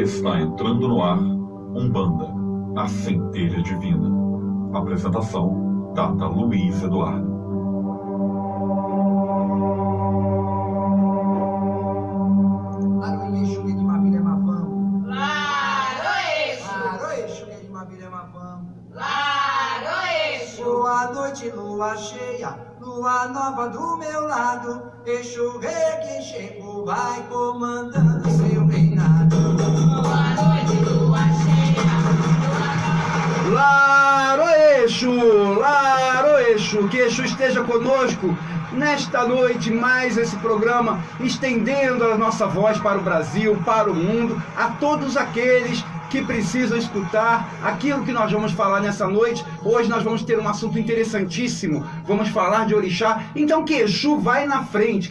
Está entrando no ar Umbanda, a centelha divina. Apresentação, Data Luiz Eduardo. Boa noite, lua cheia, lua nova do meu lado. Exu rei que chegou, vai comandando seu reinado. Boa noite, lua cheia, lua nova. Laro Exu, que Exu esteja conosco nesta noite, mais esse programa, estendendo a nossa voz para o Brasil, para o mundo, a todos aqueles que precisam escutar aquilo que nós vamos falar nessa noite. Hoje nós vamos ter um assunto interessantíssimo, vamos falar de orixá. Então que Exu vai na frente,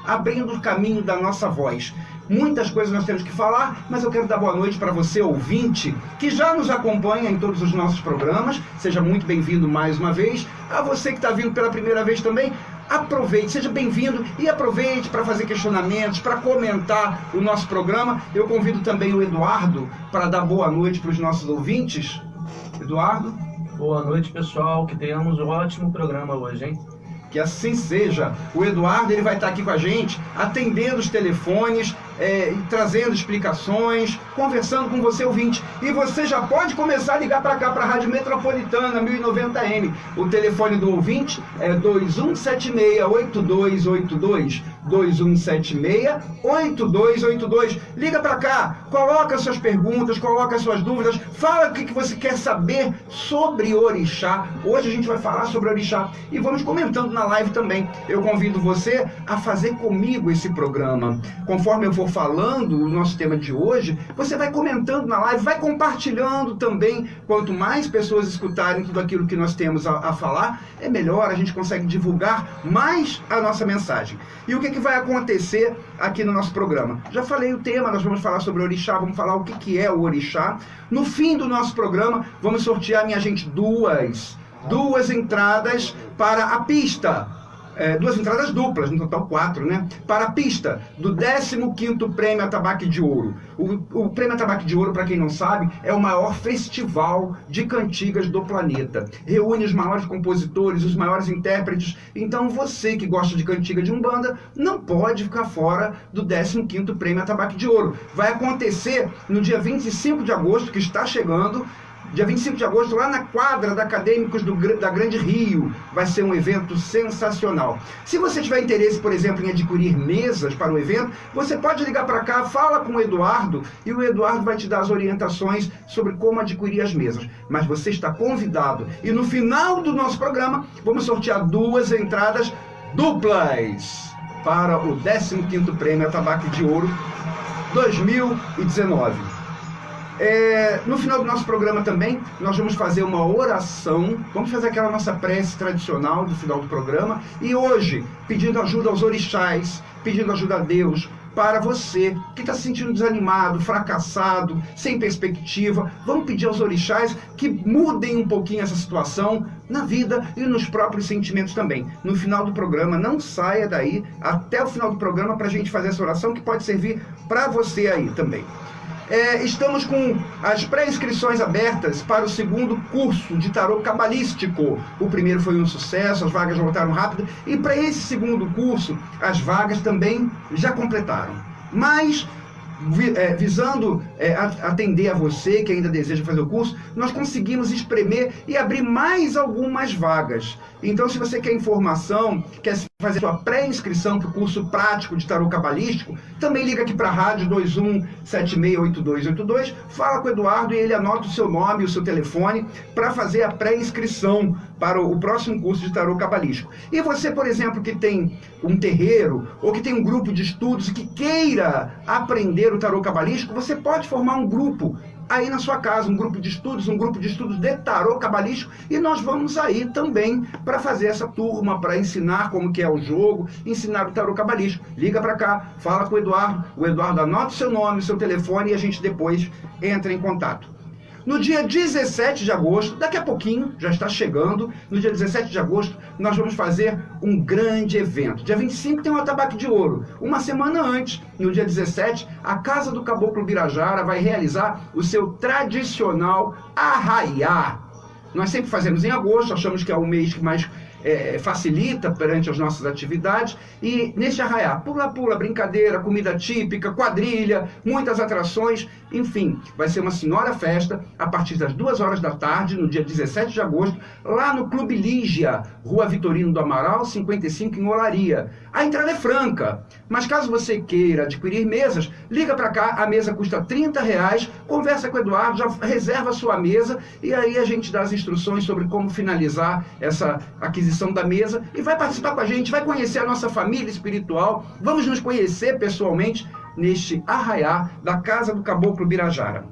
abrindo o caminho da nossa voz. Muitas coisas nós temos que falar, mas eu quero dar boa noite para você, ouvinte, que já nos acompanha em todos os nossos programas. Seja muito bem-vindo mais uma vez. A você que está vindo pela primeira vez também, aproveite, seja bem-vindo e aproveite para fazer questionamentos, para comentar o nosso programa. Eu convido também o Eduardo para dar boa noite para os nossos ouvintes. Eduardo? Boa noite, pessoal, que tenhamos um ótimo programa hoje, hein? Que assim seja. O Eduardo ele vai estar aqui com a gente, atendendo os telefones, trazendo explicações, conversando com você, ouvinte. E você já pode começar a ligar para cá, para a Rádio Metropolitana 1090M. O telefone do ouvinte é 2176-8282. 2176-8282. Liga para cá, coloca suas perguntas, coloca suas dúvidas, fala o que você quer saber sobre orixá. Hoje a gente vai falar sobre orixá e vamos comentando na live também. Eu convido você a fazer comigo esse programa. Conforme eu for falando o nosso tema de hoje, você vai comentando na live, vai compartilhando também. Quanto mais pessoas escutarem tudo aquilo que nós temos a falar, é melhor, a gente consegue divulgar mais a nossa mensagem. E o que vai acontecer aqui no nosso programa? Já falei o tema, nós vamos falar sobre orixá, vamos falar o que é o orixá. No fim do nosso programa, vamos sortear, minha gente, duas entradas para a pista. Duas entradas duplas, no total 4, né? Para a pista do 15º Prêmio Atabaque de Ouro. O Prêmio Atabaque de Ouro, para quem não sabe, é o maior festival de cantigas do planeta. Reúne os maiores compositores, os maiores intérpretes. Então você que gosta de cantiga de Umbanda não pode ficar fora do 15º Prêmio Atabaque de Ouro. Vai acontecer no dia 25 de agosto, que está chegando. Dia 25 de agosto, lá na quadra da Acadêmicos da Grande Rio, vai ser um evento sensacional. Se você tiver interesse, por exemplo, em adquirir mesas para o evento, você pode ligar para cá, fala com o Eduardo, e o Eduardo vai te dar as orientações sobre como adquirir as mesas. Mas você está convidado. E no final do nosso programa, vamos sortear 2 entradas duplas para o 15º Prêmio Atabaque de Ouro 2019. No final do nosso programa também, nós vamos fazer uma oração, vamos fazer aquela nossa prece tradicional do final do programa, e hoje, pedindo ajuda aos orixás, pedindo ajuda a Deus, para você que está se sentindo desanimado, fracassado, sem perspectiva, vamos pedir aos orixás que mudem um pouquinho essa situação na vida e nos próprios sentimentos também. No final do programa, não saia daí até o final do programa para a gente fazer essa oração que pode servir para você aí também. Estamos com as pré-inscrições abertas para o 2º curso de tarô cabalístico. O primeiro foi um sucesso, as vagas voltaram rápido, e para esse 2º curso, as vagas também já completaram. Mas, visando atender a você que ainda deseja fazer o curso, nós conseguimos espremer e abrir mais algumas vagas. Então, se você quer informação, quer fazer sua pré-inscrição para o curso prático de tarô cabalístico, também liga aqui para a rádio 21768282, fala com o Eduardo e ele anota o seu nome e o seu telefone para fazer a pré-inscrição para o próximo curso de tarô cabalístico. E você, por exemplo, que tem um terreiro ou que tem um grupo de estudos e que queira aprender o tarô cabalístico, você pode formar um grupo aí na sua casa, um grupo de estudos de tarô cabalístico, e nós vamos aí também para fazer essa turma, para ensinar como que é o jogo, ensinar o tarô cabalístico. Liga para cá, fala com o Eduardo anota o seu nome, o seu telefone e a gente depois entra em contato. No dia 17 de agosto, daqui a pouquinho, já está chegando, no dia 17 de agosto, nós vamos fazer um grande evento. Dia 25 tem o Atabaque de Ouro. Uma semana antes, no dia 17, a Casa do Caboclo Birajara vai realizar o seu tradicional arraiá. Nós sempre fazemos em agosto, achamos que é o mês que mais facilita perante as nossas atividades, e neste arraiá, pula-pula, brincadeira, comida típica, quadrilha, muitas atrações, enfim, vai ser uma senhora festa a partir das 2 horas da tarde, no dia 17 de agosto, lá no Clube Lígia, Rua Vitorino do Amaral, 55, em Olaria. A entrada é franca, mas caso você queira adquirir mesas, liga para cá, a mesa custa R$30, conversa com o Eduardo, já reserva a sua mesa, e aí a gente dá as instruções sobre como finalizar essa aquisição da mesa, e vai participar com a gente, vai conhecer a nossa família espiritual, vamos nos conhecer pessoalmente neste arraiá da Casa do Caboclo Birajara.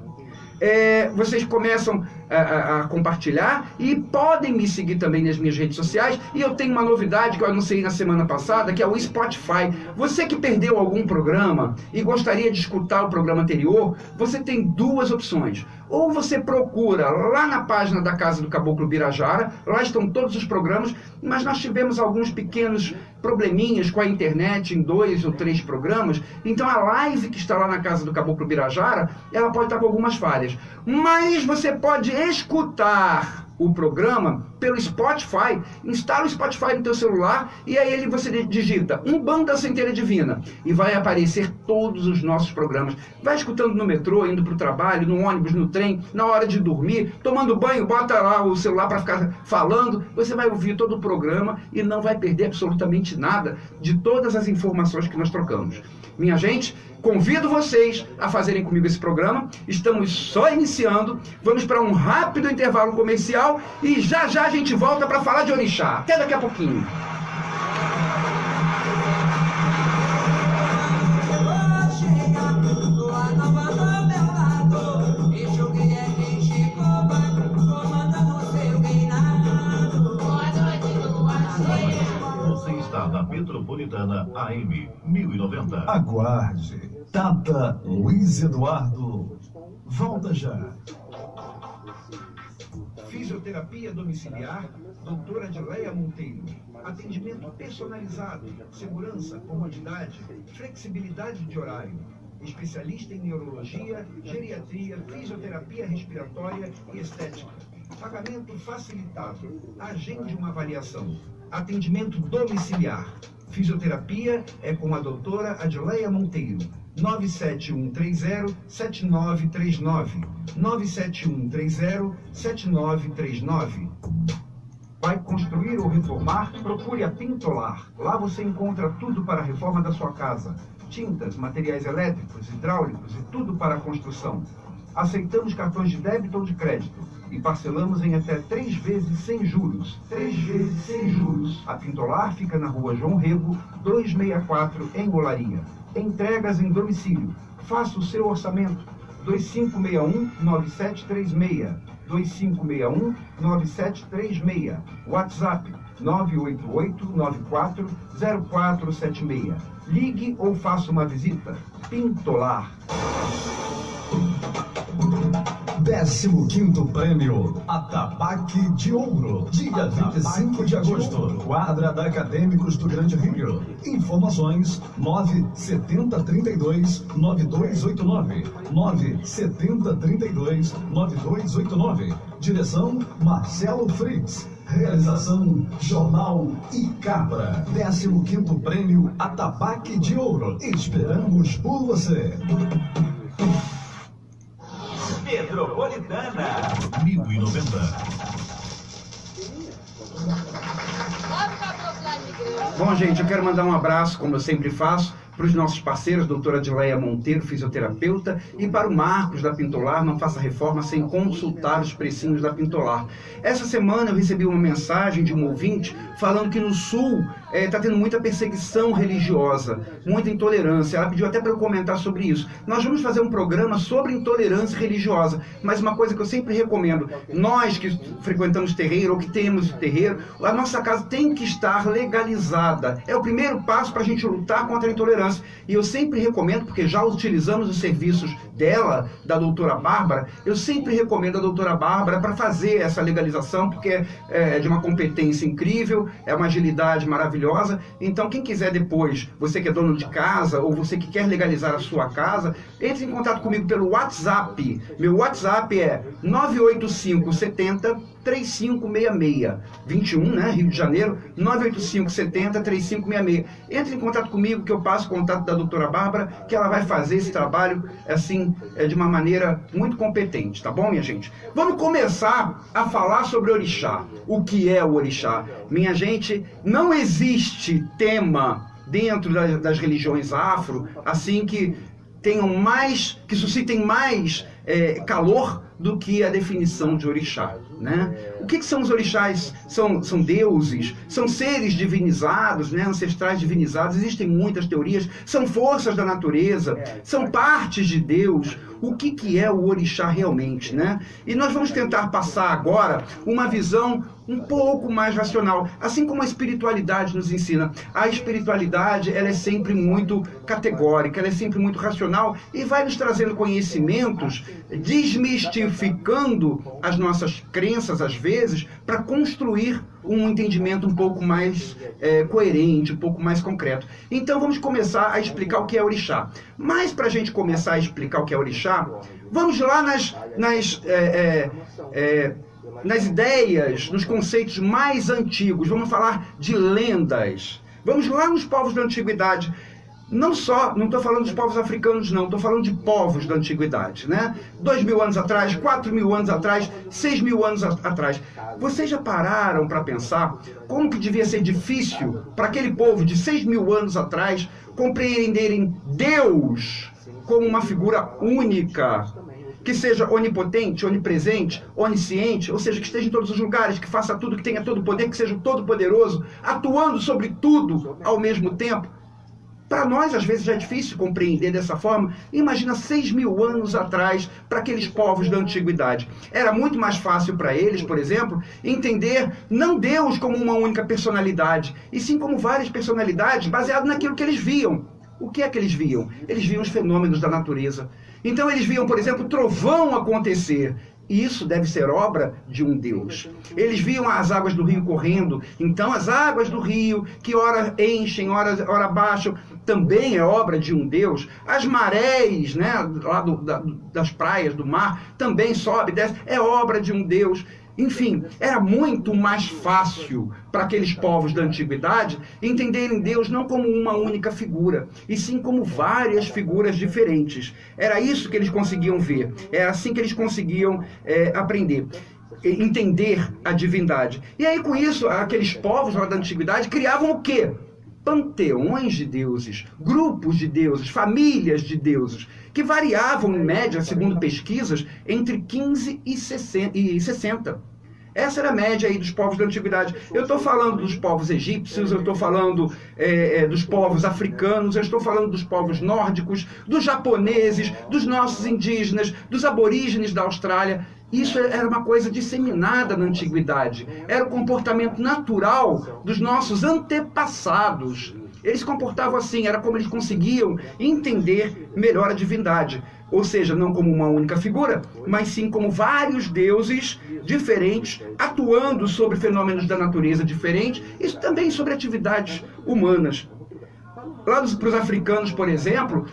Vocês começam a compartilhar e podem me seguir também nas minhas redes sociais, e eu tenho uma novidade que eu anunciei na semana passada, que é o Spotify. Você que perdeu algum programa e gostaria de escutar o programa anterior, você tem 2 opções. Ou você procura lá na página da Casa do Caboclo Birajara, lá estão todos os programas, mas nós tivemos alguns pequenos probleminhas com a internet em 2 ou 3 programas, então a live que está lá na Casa do Caboclo Birajara, ela pode estar com algumas falhas. Mas você pode escutar o programa pelo Spotify, instala o Spotify no teu celular e aí você digita Umbanda Centelha Divina e vai aparecer todos os nossos programas. Vai escutando no metrô, indo para o trabalho, no ônibus, no trem, na hora de dormir, tomando banho, bota lá o celular para ficar falando, você vai ouvir todo o programa e não vai perder absolutamente nada de todas as informações que nós trocamos. Minha gente, convido vocês a fazerem comigo esse programa. Estamos só iniciando. Vamos para um rápido intervalo comercial e já já a gente volta para falar de orixá. Até daqui a pouquinho. Você está na Metropolitana AM 1090. Aguarde. Tata Luiz Eduardo volta já. Fisioterapia domiciliar, doutora Adileia Monteiro. Atendimento personalizado, segurança, comodidade, flexibilidade de horário. Especialista em neurologia, geriatria, fisioterapia respiratória e estética. Pagamento facilitado. Agende uma avaliação. Atendimento domiciliar. Fisioterapia é com a doutora Adileia Monteiro. 97130-7939. 97130-7939. Vai construir ou reformar? Procure a Pintolar. Lá você encontra tudo para a reforma da sua casa. Tintas, materiais elétricos, hidráulicos e tudo para a construção. Aceitamos cartões de débito ou de crédito e parcelamos em até 3 vezes sem juros. 3 vezes sem juros. A Pintolar fica na rua João Rego, 264, em Olaria. Entregas em domicílio. Faça o seu orçamento. 2561-9736. 2561-9736. WhatsApp 988-940476. Ligue ou faça uma visita. Pintolar. 15º Prêmio Atabaque de Ouro, dia 25 de agosto, quadra da Acadêmicos do Grande Rio. Informações 97032-9289, 97032-9289. Direção Marcelo Fritz. Realização Jornal e Cabra. 15º Prêmio Atabaque de Ouro. Esperamos por você. Metropolitana 1090. Bom, gente, eu quero mandar um abraço, como eu sempre faço, para os nossos parceiros, doutora Adileia Monteiro, fisioterapeuta, e para o Marcos da Pintolar. Não faça reforma sem consultar os precinhos da Pintolar. Essa semana eu recebi uma mensagem de um ouvinte falando que no Sul está tendo muita perseguição religiosa, muita intolerância. Ela pediu até para eu comentar sobre isso. Nós vamos fazer um programa sobre intolerância religiosa, mas uma coisa que eu sempre recomendo, nós que frequentamos terreiro ou que temos terreiro, a nossa casa tem que estar legalizada. É o primeiro passo para a gente lutar contra a intolerância. E eu sempre recomendo, porque já utilizamos os serviços dela, da doutora Bárbara, eu sempre recomendo a doutora Bárbara para fazer essa legalização, porque é de uma competência incrível, é uma agilidade maravilhosa. Então, quem quiser depois, você que é dono de casa, ou você que quer legalizar a sua casa, entre em contato comigo pelo WhatsApp. Meu WhatsApp é 985 70 3566, 21, né, Rio de Janeiro, 985 70 3566. Entre em contato comigo que eu passo o contato da doutora Bárbara, que ela vai fazer esse trabalho, assim, de uma maneira muito competente, tá bom, minha gente? Vamos começar a falar sobre orixá. O que é o orixá? Minha gente, não existe tema dentro das religiões afro, assim, que tenham mais, que suscitem mais calor do que a definição de orixá, né? O que são os orixás? São deuses, são seres divinizados, né? Ancestrais divinizados, existem muitas teorias, são forças da natureza, são partes de Deus. O que é o orixá realmente, né? E nós vamos tentar passar agora uma visão um pouco mais racional, assim como a espiritualidade nos ensina. A espiritualidade, ela é sempre muito categórica, ela é sempre muito racional e vai nos trazendo conhecimentos, desmistificando as nossas crenças, às vezes, para construir um entendimento um pouco mais coerente, um pouco mais concreto. Então vamos começar a explicar o que é orixá. Mas para a gente começar a explicar o que é orixá, vamos lá nas ideias, nos conceitos mais antigos. Vamos falar de lendas. Vamos lá nos povos da antiguidade. Não estou falando dos povos africanos, não. Estou falando de povos da antiguidade, né? 2.000 anos atrás, 4.000 anos atrás, 6.000 anos atrás. Vocês já pararam para pensar como que devia ser difícil para aquele povo de 6.000 anos atrás compreenderem Deus como uma figura única, que seja onipotente, onipresente, onisciente, ou seja, que esteja em todos os lugares, que faça tudo, que tenha todo o poder, que seja todo poderoso, atuando sobre tudo ao mesmo tempo? Para nós, às vezes, já é difícil compreender dessa forma. Imagina 6.000 anos atrás, para aqueles povos da antiguidade. Era muito mais fácil para eles, por exemplo, entender não Deus como uma única personalidade, e sim como várias personalidades, baseado naquilo que eles viam. O que é que eles viam? Eles viam os fenômenos da natureza. Então eles viam, por exemplo, trovão acontecer. E isso deve ser obra de um Deus. Eles viam as águas do rio correndo. Então as águas do rio, que ora enchem, ora baixam, também é obra de um Deus. As marés, né, lá das praias, do mar, também sobe e desce, é obra de um Deus. Enfim, era muito mais fácil para aqueles povos da antiguidade entenderem Deus não como uma única figura, e sim como várias figuras diferentes. Era isso que eles conseguiam ver, era assim que eles conseguiam aprender, entender a divindade. E aí, com isso, aqueles povos lá da antiguidade criavam o quê? Panteões de deuses, grupos de deuses, famílias de deuses, que variavam, em média, segundo pesquisas, entre 15 e 60. Essa era a média aí dos povos da antiguidade. Eu estou falando dos povos egípcios, eu estou falando dos povos africanos, eu estou falando dos povos nórdicos, dos japoneses, dos nossos indígenas, dos aborígenes da Austrália. Isso era uma coisa disseminada na antiguidade. Era o comportamento natural dos nossos antepassados. Eles se comportavam assim, era como eles conseguiam entender melhor a divindade. Ou seja, não como uma única figura, mas sim como vários deuses diferentes, atuando sobre fenômenos da natureza diferentes, e também sobre atividades humanas. Lá para os africanos, por exemplo,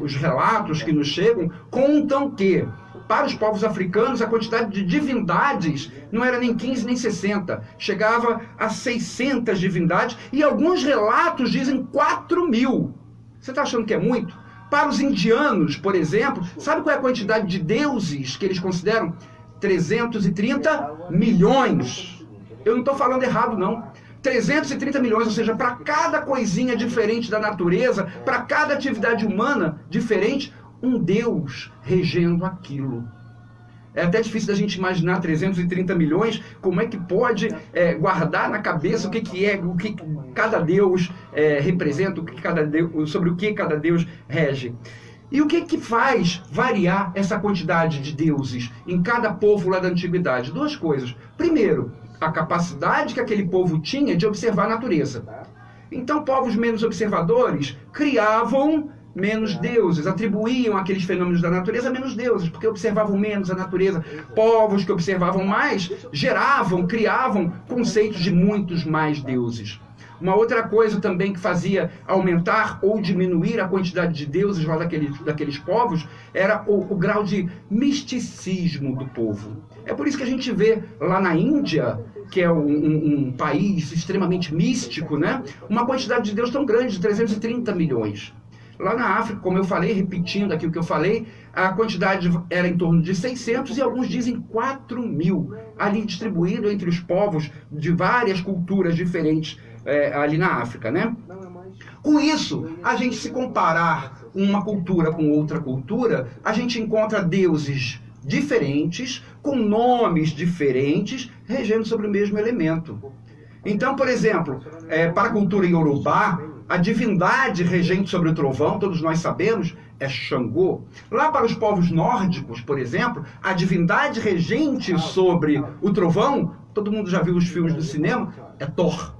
os relatos que nos chegam contam que, para os povos africanos, a quantidade de divindades não era nem 15 nem 60. Chegava a 600 divindades e alguns relatos dizem 4.000. Você está achando que é muito? Para os indianos, por exemplo, sabe qual é a quantidade de deuses que eles consideram? 330 milhões. Eu não estou falando errado, não. 330 milhões, ou seja, para cada coisinha diferente da natureza, para cada atividade humana diferente, um Deus regendo aquilo. É até difícil da gente imaginar 330 milhões, como é que pode guardar na cabeça o que cada Deus representa, sobre o que cada Deus rege. E o que faz variar essa quantidade de deuses em cada povo lá da antiguidade? Duas coisas. Primeiro, a capacidade que aquele povo tinha de observar a natureza. Então, povos menos observadores criavam menos deuses, atribuíam aqueles fenômenos da natureza a menos deuses, porque observavam menos a natureza. Povos que observavam mais geravam, criavam conceitos de muitos mais deuses. Uma outra coisa também que fazia aumentar ou diminuir a quantidade de deuses lá daqueles povos era o grau de misticismo do povo. É por isso que a gente vê lá na Índia, que é um país extremamente místico, né? Uma quantidade de deuses tão grande, de 330 milhões. Lá na África, como eu falei, repetindo aqui o que eu falei, a quantidade era em torno de 600 e alguns dizem 4.000, ali distribuído entre os povos de várias culturas diferentes ali na África, né? Com isso, a gente se comparar uma cultura com outra cultura, a gente encontra deuses diferentes, com nomes diferentes, regendo sobre o mesmo elemento. Então, por exemplo, para a cultura iorubá, a divindade regente sobre o trovão, todos nós sabemos, é Xangô. Lá para os povos nórdicos, por exemplo, a divindade regente sobre o trovão, todo mundo já viu os filmes do cinema, é Thor.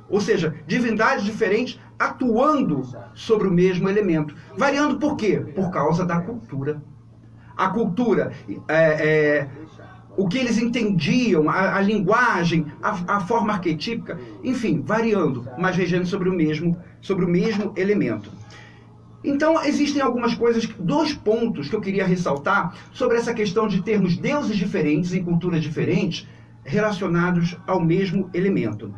Ou seja, divindades diferentes atuando sobre o mesmo elemento. Variando por quê? Por causa da cultura. A cultura, o que eles entendiam, a linguagem, a forma arquetípica, enfim, variando, mas regendo sobre o mesmo elemento. Então, existem algumas coisas, 2 pontos que eu queria ressaltar sobre essa questão de termos deuses diferentes em culturas diferentes relacionados ao mesmo elemento.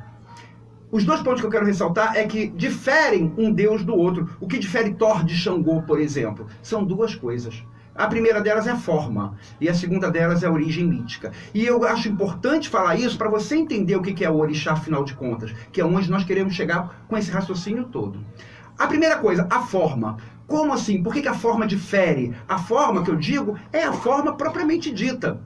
Os 2 pontos que eu quero ressaltar é que diferem um deus do outro. O que difere Thor de Xangô, por exemplo, são 2 coisas. A primeira delas é a forma, e a segunda delas é a origem mítica. E eu acho importante falar isso para você entender o que é o orixá, afinal de contas, que é onde nós queremos chegar com esse raciocínio todo. A primeira coisa, a forma. Como assim? Por que a forma difere? A forma que eu digo é a forma propriamente dita.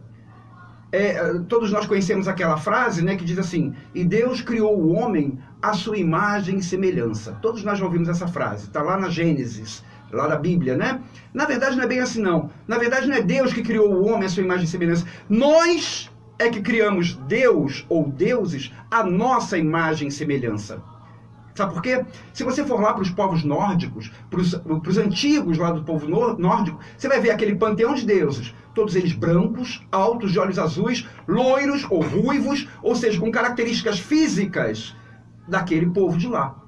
Todos nós conhecemos aquela frase, né, que diz assim: e Deus criou o homem à sua imagem e semelhança. Todos nós já ouvimos essa frase, está lá na Gênesis, lá da Bíblia, né? Na verdade não é bem assim não. Na verdade não é Deus que criou o homem à sua imagem e semelhança. Nós é que criamos Deus ou deuses à nossa imagem e semelhança. Sabe por quê? Se você for lá para os povos nórdicos, para os antigos lá do povo nórdico, você vai ver aquele panteão de deuses, todos eles brancos, altos, de olhos azuis, loiros ou ruivos, ou seja, com características físicas daquele povo de lá.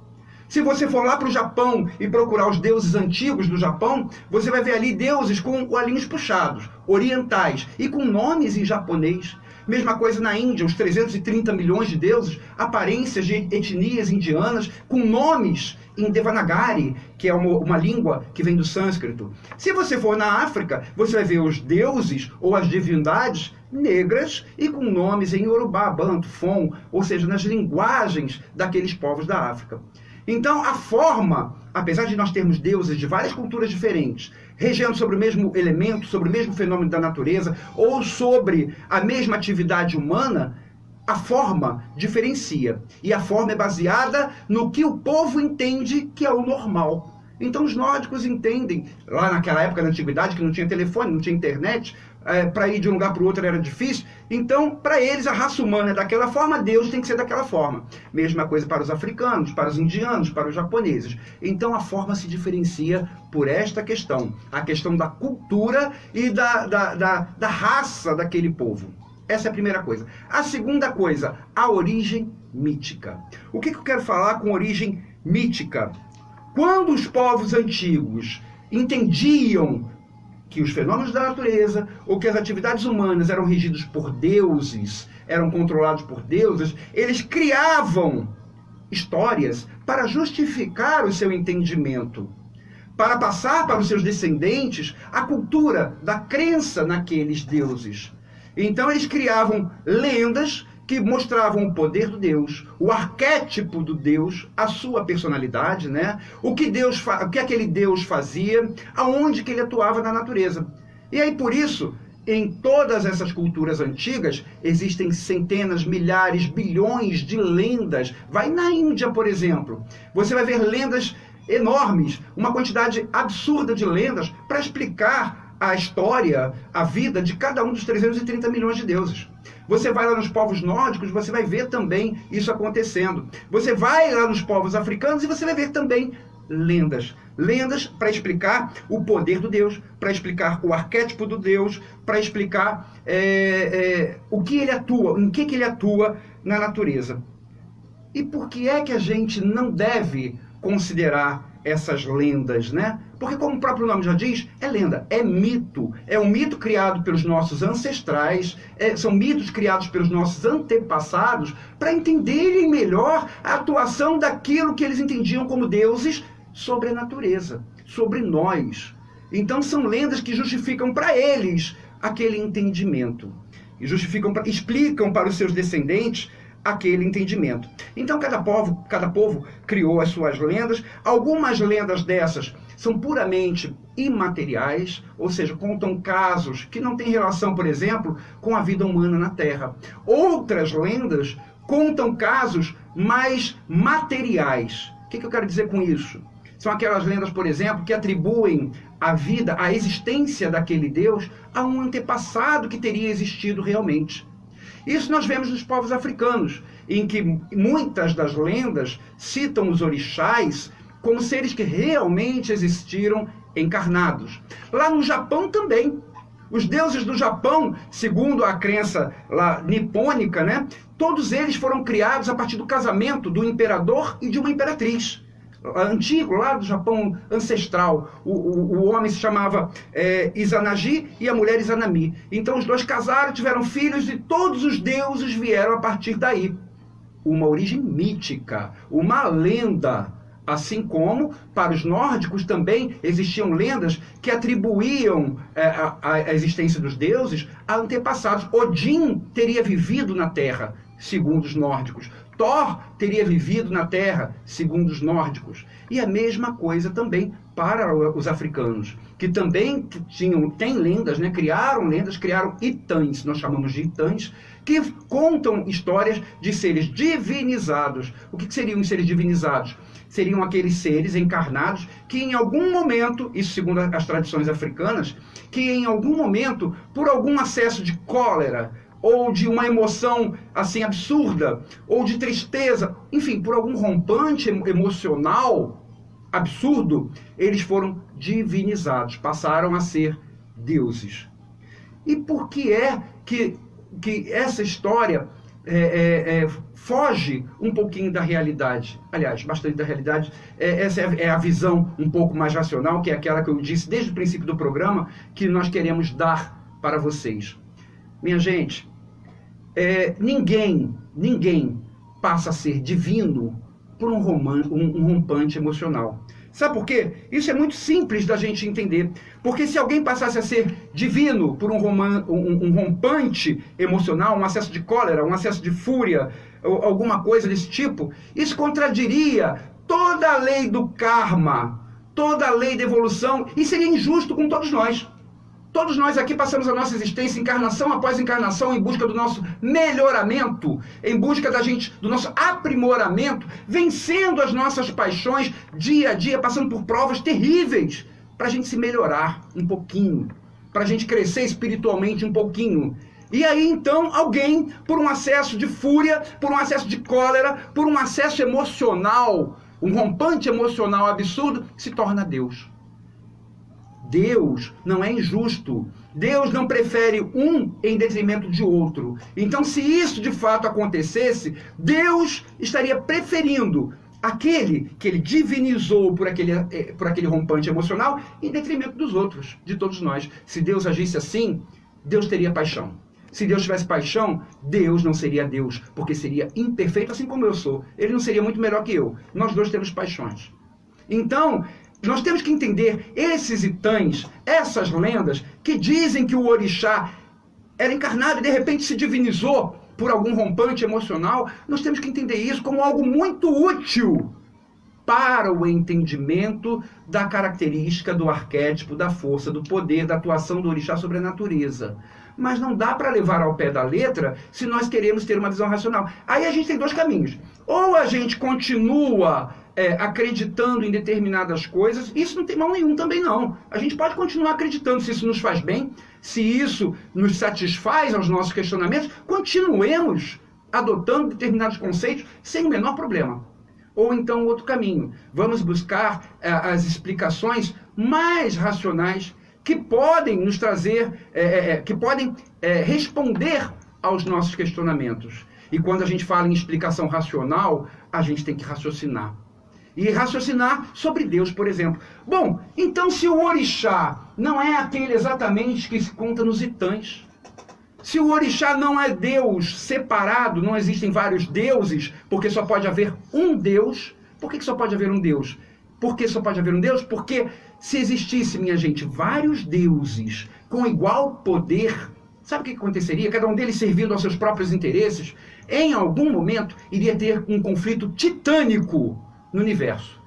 Se você for lá para o Japão e procurar os deuses antigos do Japão, você vai ver ali deuses com olhinhos puxados, orientais, e com nomes em japonês. Mesma coisa na Índia, os 330 milhões de deuses, aparências de etnias indianas, com nomes em Devanagari, que é uma língua que vem do sânscrito. Se você for na África, você vai ver os deuses ou as divindades negras e com nomes em Yorubá, Banto, Fon, ou seja, nas linguagens daqueles povos da África. Então, a forma, apesar de nós termos deuses de várias culturas diferentes, regendo sobre o mesmo elemento, sobre o mesmo fenômeno da natureza, ou sobre a mesma atividade humana, a forma diferencia. E a forma é baseada no que o povo entende que é o normal. Então, os nórdicos entendem, lá naquela época da antiguidade, que não tinha telefone, não tinha internet, para ir de um lugar para o outro era difícil. Então, para eles, a raça humana é daquela forma, Deus tem que ser daquela forma. Mesma coisa para os africanos, para os indianos, para os japoneses. Então, a forma se diferencia por esta questão. A questão da cultura e da raça daquele povo. Essa é a primeira coisa. A segunda coisa, a origem mítica. O que eu quero falar com origem mítica? Quando os povos antigos entendiam que os fenômenos da natureza ou que as atividades humanas eram regidos por deuses, eram controlados por deuses, eles criavam histórias para justificar o seu entendimento, para passar para os seus descendentes a cultura da crença naqueles deuses. Então eles criavam lendas que mostravam o poder do Deus, o arquétipo do Deus, a sua personalidade, né? O que aquele Deus fazia, aonde que ele atuava na natureza. E aí, por isso, em todas essas culturas antigas, existem centenas, milhares, bilhões de lendas. Vai na Índia, por exemplo, você vai ver lendas enormes, uma quantidade absurda de lendas para explicar a história, a vida de cada um dos 330 milhões de deuses. Você vai lá nos povos nórdicos, você vai ver também isso acontecendo. Você vai lá nos povos africanos e você vai ver também lendas. Lendas para explicar o poder do Deus, para explicar o arquétipo do Deus, para explicar o que ele atua, em que ele atua na natureza. E por que é que a gente não deve considerar essas lendas, né? Porque, como o próprio nome já diz, é lenda, é mito. É um mito criado pelos nossos ancestrais, são mitos criados pelos nossos antepassados para entenderem melhor a atuação daquilo que eles entendiam como deuses sobre a natureza, sobre nós. Então, são lendas que justificam para eles aquele entendimento. E explicam para os seus descendentes aquele entendimento. Então, cada povo criou as suas lendas. Algumas lendas dessas são puramente imateriais, ou seja, contam casos que não têm relação, por exemplo, com a vida humana na Terra. Outras lendas contam casos mais materiais. O que eu quero dizer com isso? São aquelas lendas, por exemplo, que atribuem a vida, a existência daquele Deus a um antepassado que teria existido realmente. Isso nós vemos nos povos africanos, em que muitas das lendas citam os orixás como seres que realmente existiram encarnados. Lá no Japão também. Os deuses do Japão, segundo a crença lá nipônica, né, todos eles foram criados a partir do casamento do imperador e de uma imperatriz. Antigo, lá do Japão ancestral, o homem se chamava Izanagi e a mulher Izanami. Então os dois casaram, tiveram filhos e todos os deuses vieram a partir daí. Uma origem mítica, uma lenda. Assim como, para os nórdicos também, existiam lendas que atribuíam a existência dos deuses a antepassados. Odin teria vivido na Terra, segundo os nórdicos. Thor teria vivido na Terra, segundo os nórdicos. E a mesma coisa também para os africanos, que também têm lendas, né? Criaram itãs, nós chamamos de itãs, que contam histórias de seres divinizados. O que seriam os seres divinizados? Seriam aqueles seres encarnados que em algum momento, isso segundo as tradições africanas, que em algum momento, por algum acesso de cólera, ou de uma emoção assim absurda, ou de tristeza, enfim, por algum rompante emocional absurdo, eles foram divinizados, passaram a ser deuses. E por que é que essa história foge um pouquinho da realidade? Aliás, bastante da realidade. Essa é a visão um pouco mais racional, que é aquela que eu disse desde o princípio do programa, que nós queremos dar para vocês. Minha gente, ninguém passa a ser divino por um rompante emocional. Sabe por quê? Isso é muito simples da gente entender. Porque se alguém passasse a ser divino por um rompante emocional, um acesso de cólera, um acesso de fúria, ou alguma coisa desse tipo, isso contradiria toda a lei do karma, toda a lei da evolução, e seria injusto com todos nós. Todos nós aqui passamos a nossa existência, encarnação após encarnação, em busca do nosso melhoramento, em busca do nosso aprimoramento, vencendo as nossas paixões dia a dia, passando por provas terríveis, para a gente se melhorar um pouquinho, para a gente crescer espiritualmente um pouquinho. E aí, então, alguém, por um acesso de fúria, por um acesso de cólera, por um acesso emocional, um rompante emocional absurdo, se torna Deus. Deus não é injusto. Deus não prefere um em detrimento de outro. Então, se isso de fato acontecesse, Deus estaria preferindo aquele que ele divinizou por aquele rompante emocional em detrimento dos outros, de todos nós. Se Deus agisse assim, Deus teria paixão. Se Deus tivesse paixão, Deus não seria Deus, porque seria imperfeito assim como eu sou. Ele não seria muito melhor que eu. Nós dois temos paixões. Então, nós temos que entender esses itãs, essas lendas, que dizem que o orixá era encarnado e de repente se divinizou por algum rompante emocional. Nós temos que entender isso como algo muito útil para o entendimento da característica do arquétipo, da força, do poder, da atuação do orixá sobre a natureza. Mas não dá para levar ao pé da letra se nós queremos ter uma visão racional. Aí a gente tem dois caminhos. Ou a gente continua acreditando em determinadas coisas, isso não tem mal nenhum também não. A gente pode continuar acreditando se isso nos faz bem, se isso nos satisfaz aos nossos questionamentos, continuemos adotando determinados conceitos sem o menor problema. ou então outro caminho. Vamos buscar as explicações mais racionais que podem nos trazer, que podem responder aos nossos questionamentos. E quando a gente fala em explicação racional, a gente tem que raciocinar. E raciocinar sobre Deus, por exemplo. Bom, então se o orixá não é aquele exatamente que se conta nos Itãs, se o orixá não é Deus separado, não existem vários deuses, porque só pode haver um Deus, por que só pode haver um Deus? Por que só pode haver um Deus? Porque se existisse, minha gente, vários deuses com igual poder, sabe o que aconteceria? Cada um deles servindo aos seus próprios interesses, em algum momento iria ter um conflito titânico no universo.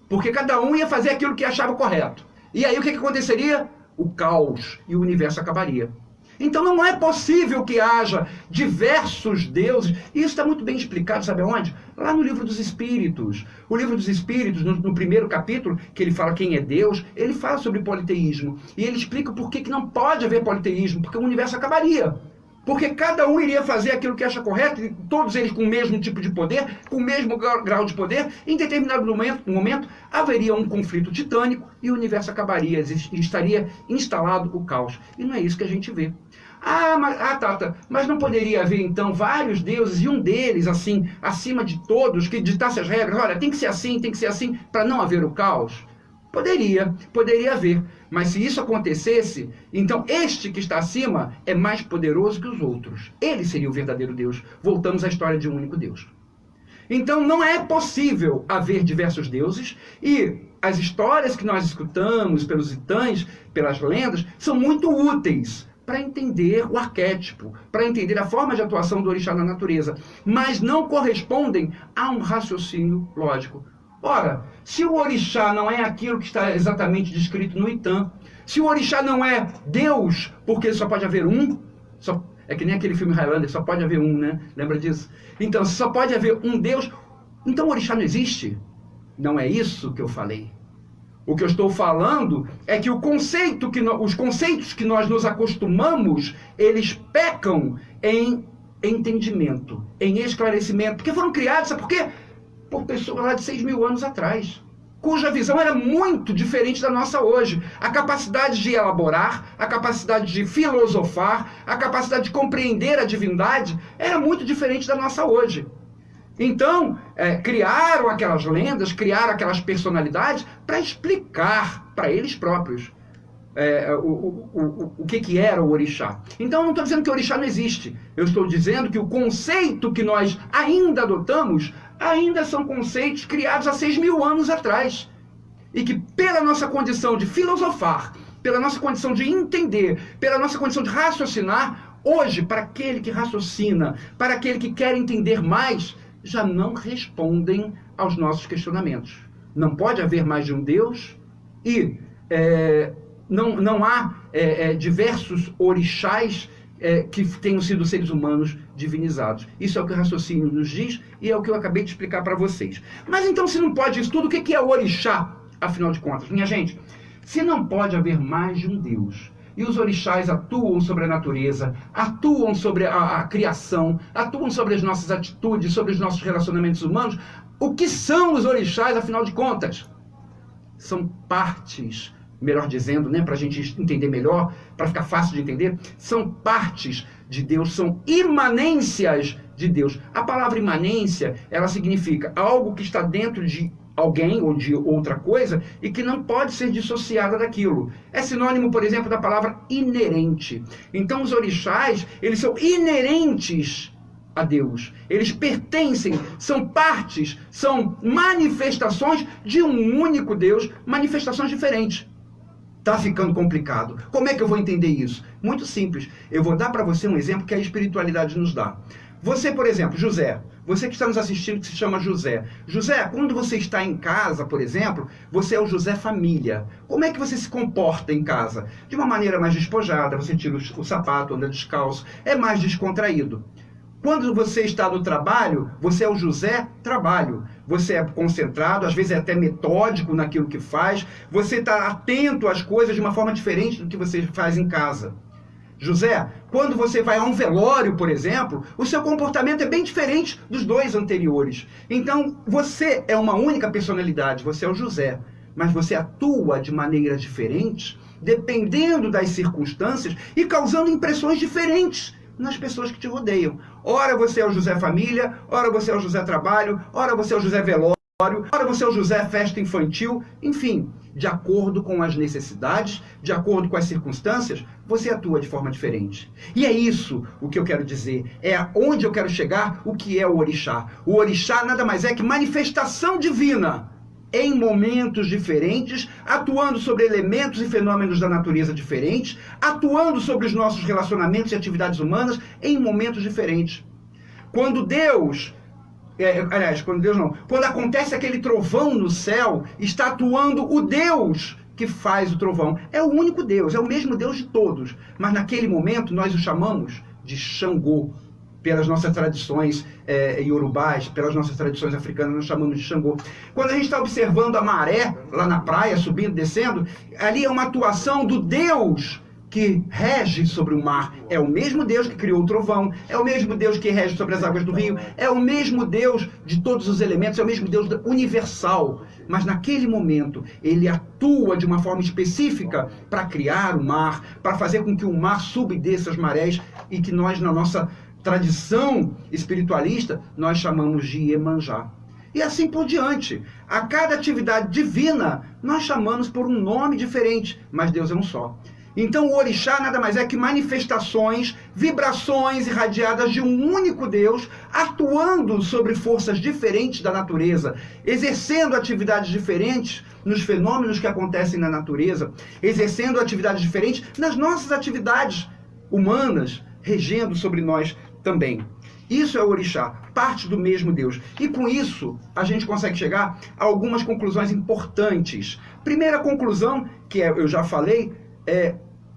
Porque cada um ia fazer aquilo que achava correto. E aí o que aconteceria? O caos, e o universo acabaria. Então não é possível que haja diversos deuses. E isso está muito bem explicado, sabe aonde? Lá no Livro dos Espíritos. O Livro dos Espíritos, no primeiro capítulo, que ele fala quem é Deus, ele fala sobre politeísmo. E ele explica por que não pode haver politeísmo, porque o universo acabaria. Porque cada um iria fazer aquilo que acha correto, e todos eles com o mesmo tipo de poder, com o mesmo grau de poder. Em determinado momento haveria um conflito titânico e o universo acabaria, e estaria instalado o caos. E não é isso que a gente vê. Tata, mas não poderia haver então vários deuses e um deles, assim, acima de todos, que ditasse as regras? Olha, tem que ser assim, para não haver o caos? Poderia haver. Mas se isso acontecesse, então este que está acima é mais poderoso que os outros. Ele seria o verdadeiro Deus. Voltamos à história de um único Deus. Então não é possível haver diversos deuses, e as histórias que nós escutamos pelos Itãs, pelas lendas, são muito úteis para entender o arquétipo, para entender a forma de atuação do orixá na natureza, mas não correspondem a um raciocínio lógico. Ora, se o orixá não é aquilo que está exatamente descrito no Itã, se o orixá não é Deus, porque só pode haver um, é que nem aquele filme Highlander, só pode haver um, né? Lembra disso? Então, se só pode haver um Deus, então o orixá não existe? Não é isso que eu falei. O que eu estou falando é que os conceitos que nós nos acostumamos, eles pecam em entendimento, em esclarecimento, porque foram criados, sabe por quê? Por pessoas lá de 6.000 anos atrás, cuja visão era muito diferente da nossa hoje. A capacidade de elaborar, a capacidade de filosofar, a capacidade de compreender a divindade era muito diferente da nossa hoje. Então, criaram aquelas lendas, criaram aquelas personalidades para explicar para eles próprios o que era o orixá. Então, eu não estou dizendo que o orixá não existe. Eu estou dizendo que o conceito que nós ainda adotamos ainda são conceitos criados há 6.000 anos atrás. E que pela nossa condição de filosofar, pela nossa condição de entender, pela nossa condição de raciocinar, hoje, para aquele que raciocina, para aquele que quer entender mais, já não respondem aos nossos questionamentos. Não pode haver mais de um Deus e não há diversos orixás que tenham sido seres humanos divinizados. Isso é o que o raciocínio nos diz e é o que eu acabei de explicar para vocês. Mas então, se não pode isso tudo, o que é o orixá, afinal de contas? Minha gente, se não pode haver mais de um Deus, e os orixás atuam sobre a natureza, atuam sobre a criação, atuam sobre as nossas atitudes, sobre os nossos relacionamentos humanos, o que são os orixás, afinal de contas? São partes, melhor dizendo, né, para a gente entender melhor, para ficar fácil de entender, são partes de Deus, são imanências de Deus. A palavra imanência, ela significa algo que está dentro de alguém ou de outra coisa e que não pode ser dissociada daquilo. É sinônimo, por exemplo, da palavra inerente. Então, os orixás, eles são inerentes a Deus. Eles pertencem, são partes, são manifestações de um único Deus, manifestações diferentes. Tá ficando complicado. Como é que eu vou entender isso? Muito simples. Eu vou dar para você um exemplo que a espiritualidade nos dá. Você, por exemplo, José, você que está nos assistindo, que se chama José. José, quando você está em casa, por exemplo, você é o José família. Como é que você se comporta em casa? De uma maneira mais despojada, você tira o sapato, anda descalço, é mais descontraído. Quando você está no trabalho, você é o José trabalho. Você é concentrado, às vezes é até metódico naquilo que faz. Você está atento às coisas de uma forma diferente do que você faz em casa. José, quando você vai a um velório, por exemplo, o seu comportamento é bem diferente dos dois anteriores. Então, você é uma única personalidade, você é o José, mas você atua de maneiras diferentes, dependendo das circunstâncias e causando impressões diferentes nas pessoas que te rodeiam. Ora você é o José Família, ora você é o José Trabalho, ora você é o José Velório, ora você é o José Festa Infantil, enfim, de acordo com as necessidades, de acordo com as circunstâncias, você atua de forma diferente. E é isso o que eu quero dizer, é onde eu quero chegar, o que é o orixá. O orixá nada mais é que manifestação divina, em momentos diferentes, atuando sobre elementos e fenômenos da natureza diferentes, atuando sobre os nossos relacionamentos e atividades humanas em momentos diferentes. Quando Deus... quando acontece aquele trovão no céu, está atuando o Deus que faz o trovão. É o único Deus, é o mesmo Deus de todos. Mas naquele momento nós o chamamos de Xangô. Pelas nossas tradições iorubás, pelas nossas tradições africanas, nós chamamos de Xangô. Quando a gente está observando a maré lá na praia, subindo, descendo, ali é uma atuação do Deus que rege sobre o mar. É o mesmo Deus que criou o trovão, é o mesmo Deus que rege sobre as águas do rio, é o mesmo Deus de todos os elementos, é o mesmo Deus universal. Mas naquele momento, ele atua de uma forma específica para criar o mar, para fazer com que o mar suba e desça as marés, e que nós, na nossa tradição espiritualista, nós chamamos de Iemanjá. E assim por diante. A cada atividade divina, nós chamamos por um nome diferente, mas Deus é um só. Então o orixá nada mais é que manifestações, vibrações irradiadas de um único Deus, atuando sobre forças diferentes da natureza, exercendo atividades diferentes nos fenômenos que acontecem na natureza, exercendo atividades diferentes nas nossas atividades humanas, regendo sobre nós também. Isso é o orixá, parte do mesmo Deus. E com isso, a gente consegue chegar a algumas conclusões importantes. Primeira conclusão, que eu já falei,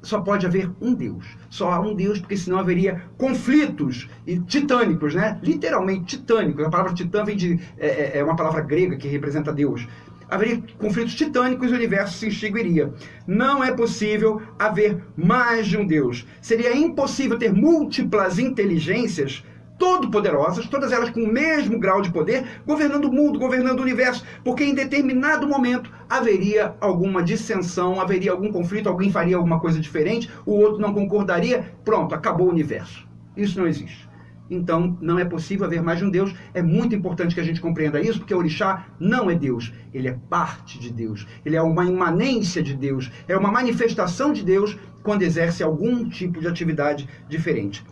só pode haver um Deus. Só há um Deus, porque senão haveria conflitos titânicos, né? Literalmente titânicos. A palavra titã vem é uma palavra grega que representa Deus. Haveria conflitos titânicos e o universo se extinguiria. Não é possível haver mais de um Deus. Seria impossível ter múltiplas inteligências todo-poderosas, todas elas com o mesmo grau de poder, governando o mundo, governando o universo, porque em determinado momento haveria alguma dissensão, haveria algum conflito, alguém faria alguma coisa diferente, o outro não concordaria, pronto, acabou o universo. Isso não existe. Então, não é possível haver mais de um Deus. É muito importante que a gente compreenda isso, porque o orixá não é Deus. Ele é parte de Deus. Ele é uma imanência de Deus. É uma manifestação de Deus quando exerce algum tipo de atividade diferente.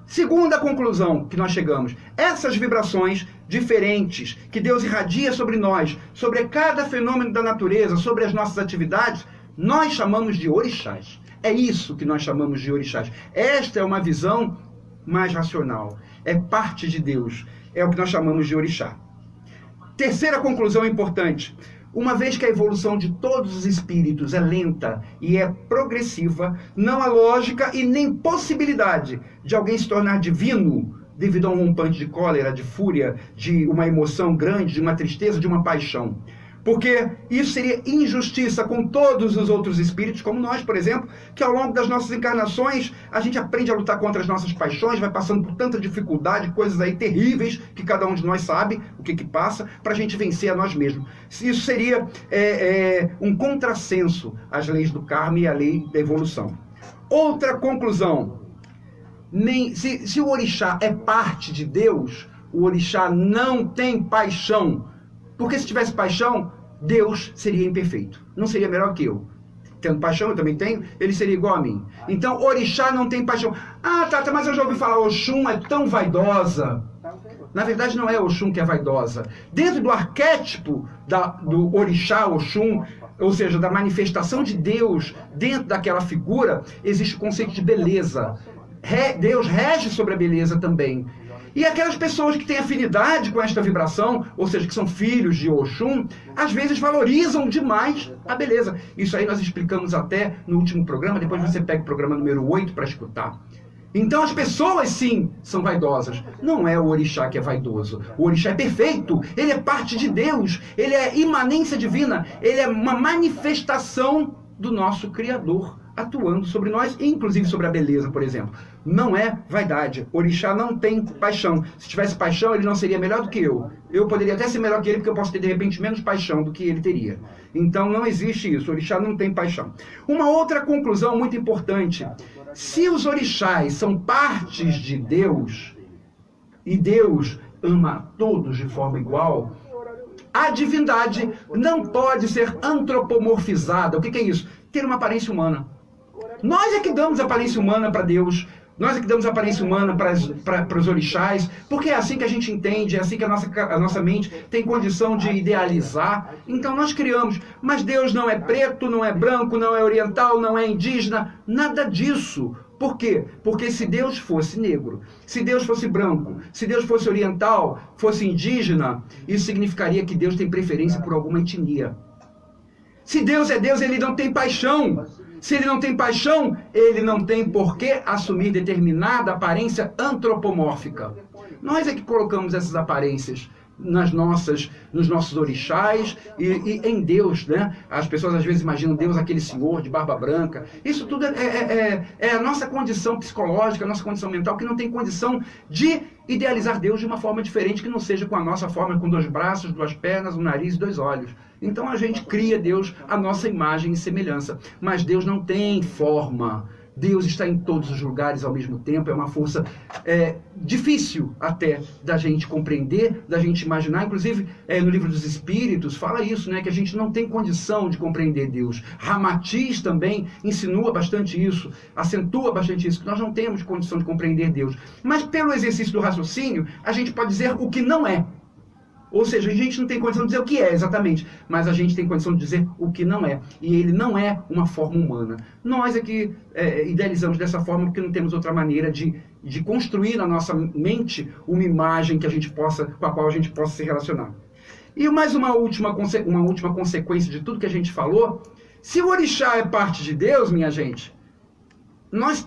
Segunda conclusão que nós chegamos. Essas vibrações diferentes que Deus irradia sobre nós, sobre cada fenômeno da natureza, sobre as nossas atividades, nós chamamos de orixás. É isso que nós chamamos de orixás. Esta é uma visão mais racional. É parte de Deus. É o que nós chamamos de orixá. Terceira conclusão importante. Uma vez que a evolução de todos os espíritos é lenta e é progressiva, não há lógica e nem possibilidade de alguém se tornar divino devido a um rompante de cólera, de fúria, de uma emoção grande, de uma tristeza, de uma paixão. Porque isso seria injustiça com todos os outros espíritos, como nós, por exemplo, que ao longo das nossas encarnações, a gente aprende a lutar contra as nossas paixões, vai passando por tanta dificuldade, coisas aí terríveis, que cada um de nós sabe o que passa, para a gente vencer a nós mesmos. Isso seria um contrassenso às leis do karma e à lei da evolução. Outra conclusão, se o orixá é parte de Deus, o orixá não tem paixão. Porque se tivesse paixão, Deus seria imperfeito. Não seria melhor que eu. Tendo paixão, eu também tenho, ele seria igual a mim. Então, orixá não tem paixão. Ah, Tata, mas eu já ouvi falar, Oxum é tão vaidosa. Na verdade, não é Oxum que é vaidosa. Dentro do arquétipo do orixá, Oxum, ou seja, da manifestação de Deus, dentro daquela figura, existe o conceito de beleza. Deus rege sobre a beleza também. E aquelas pessoas que têm afinidade com esta vibração, ou seja, que são filhos de Oxum, às vezes valorizam demais a beleza. Isso aí nós explicamos até no último programa, depois você pega o programa número 8 para escutar. Então as pessoas sim são vaidosas. Não é o orixá que é vaidoso. O orixá é perfeito, ele é parte de Deus, ele é imanência divina, ele é uma manifestação do nosso Criador, atuando sobre nós, inclusive sobre a beleza, por exemplo. Não é vaidade. Orixá não tem paixão. Se tivesse paixão, ele não seria melhor do que eu. Eu poderia até ser melhor que ele, porque eu posso ter, de repente, menos paixão do que ele teria. Então, não existe isso. Orixá não tem paixão. Uma outra conclusão muito importante. Se os orixás são partes de Deus, e Deus ama a todos de forma igual, a divindade não pode ser antropomorfizada. O que é isso? Ter uma aparência humana. Nós é que damos aparência humana para Deus, nós é que damos aparência humana para os orixás, porque é assim que a gente entende, é assim que a nossa mente tem condição de idealizar. Então nós criamos, mas Deus não é preto, não é branco, não é oriental, não é indígena, nada disso. Por quê? Porque se Deus fosse negro, se Deus fosse branco, se Deus fosse oriental, fosse indígena, isso significaria que Deus tem preferência por alguma etnia. Se Deus é Deus, ele não tem paixão. Se ele não tem paixão, ele não tem por que assumir determinada aparência antropomórfica. Nós é que colocamos essas aparências nos nossos orixás e em Deus, né? As pessoas às vezes imaginam Deus aquele senhor de barba branca. Isso tudo é a nossa condição psicológica, a nossa condição mental, que não tem condição de idealizar Deus de uma forma diferente, que não seja com a nossa forma, com 2 braços, 2 pernas, um nariz e 2 olhos. Então a gente cria Deus à nossa imagem e semelhança. Mas Deus não tem forma. Deus está em todos os lugares ao mesmo tempo. É uma força difícil até da gente compreender, da gente imaginar. Inclusive, no livro dos Espíritos, fala isso, né? Que a gente não tem condição de compreender Deus. Ramatiz também insinua bastante isso, acentua bastante isso, que nós não temos condição de compreender Deus. Mas pelo exercício do raciocínio, a gente pode dizer o que não é. Ou seja, a gente não tem condição de dizer o que é exatamente, mas a gente tem condição de dizer o que não é. E ele não é uma forma humana. Nós é que idealizamos dessa forma porque não temos outra maneira de construir na nossa mente uma imagem que a gente possa, com a qual a gente possa se relacionar. E mais uma última consequência de tudo que a gente falou. Se o orixá é parte de Deus, minha gente, nós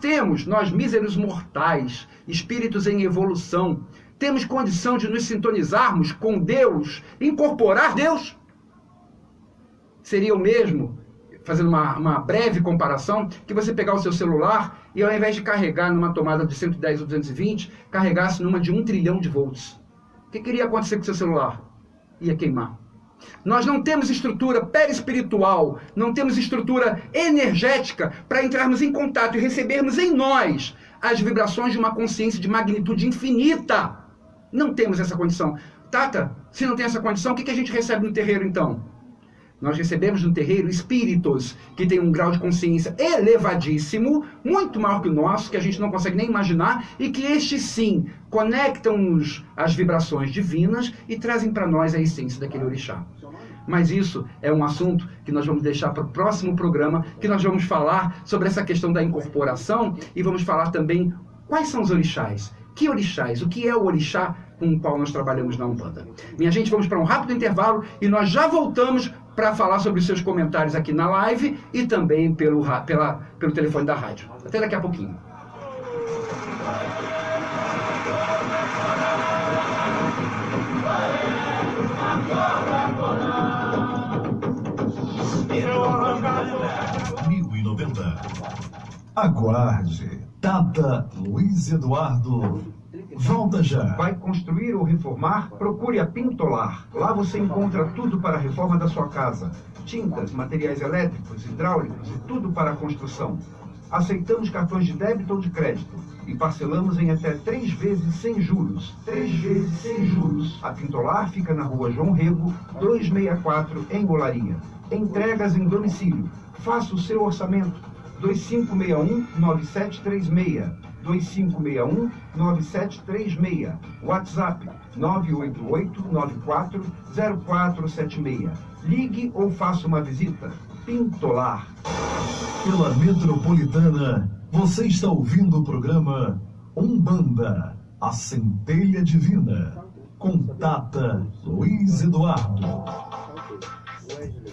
míseros mortais, espíritos em evolução, temos condição de nos sintonizarmos com Deus, incorporar Deus? Seria o mesmo, fazendo uma breve comparação, que você pegar o seu celular e ao invés de carregar numa tomada de 110 ou 220, carregasse numa de 1 trilhão de volts. O que iria acontecer com o seu celular? Ia queimar. Nós não temos estrutura perispiritual, não temos estrutura energética para entrarmos em contato e recebermos em nós as vibrações de uma consciência de magnitude infinita. Não temos essa condição. Tata, se não tem essa condição, o que a gente recebe no terreiro então? Nós recebemos no terreiro espíritos que têm um grau de consciência elevadíssimo, muito maior que o nosso, que a gente não consegue nem imaginar, e que estes sim conectam-nos às vibrações divinas e trazem para nós a essência daquele orixá. Mas isso é um assunto que nós vamos deixar para o próximo programa, que nós vamos falar sobre essa questão da incorporação e vamos falar também quais são os orixás. Que orixás? O que é o orixá com o qual nós trabalhamos na Umbanda? Minha gente, vamos para um rápido intervalo e nós já voltamos para falar sobre os seus comentários aqui na live e também pelo telefone da rádio. Até daqui a pouquinho. Aguarde. Tata Luiz Eduardo volta já. Vai construir ou reformar? Procure a Pintolar. Lá você encontra tudo para a reforma da sua casa. Tintas, materiais elétricos, hidráulicos e tudo para a construção. Aceitamos cartões de débito ou de crédito e parcelamos em até 3 vezes sem juros. 3 vezes sem juros. A Pintolar fica na rua João Rego, 264, em Olaria. Entregas em domicílio. Faça o seu orçamento. 2561-9736. 2561-9736. WhatsApp 988-940476. Ligue ou faça uma visita. Pintolar. Pela Metropolitana, você está ouvindo o programa Umbanda, a Centelha Divina, com Tata Luiz Eduardo.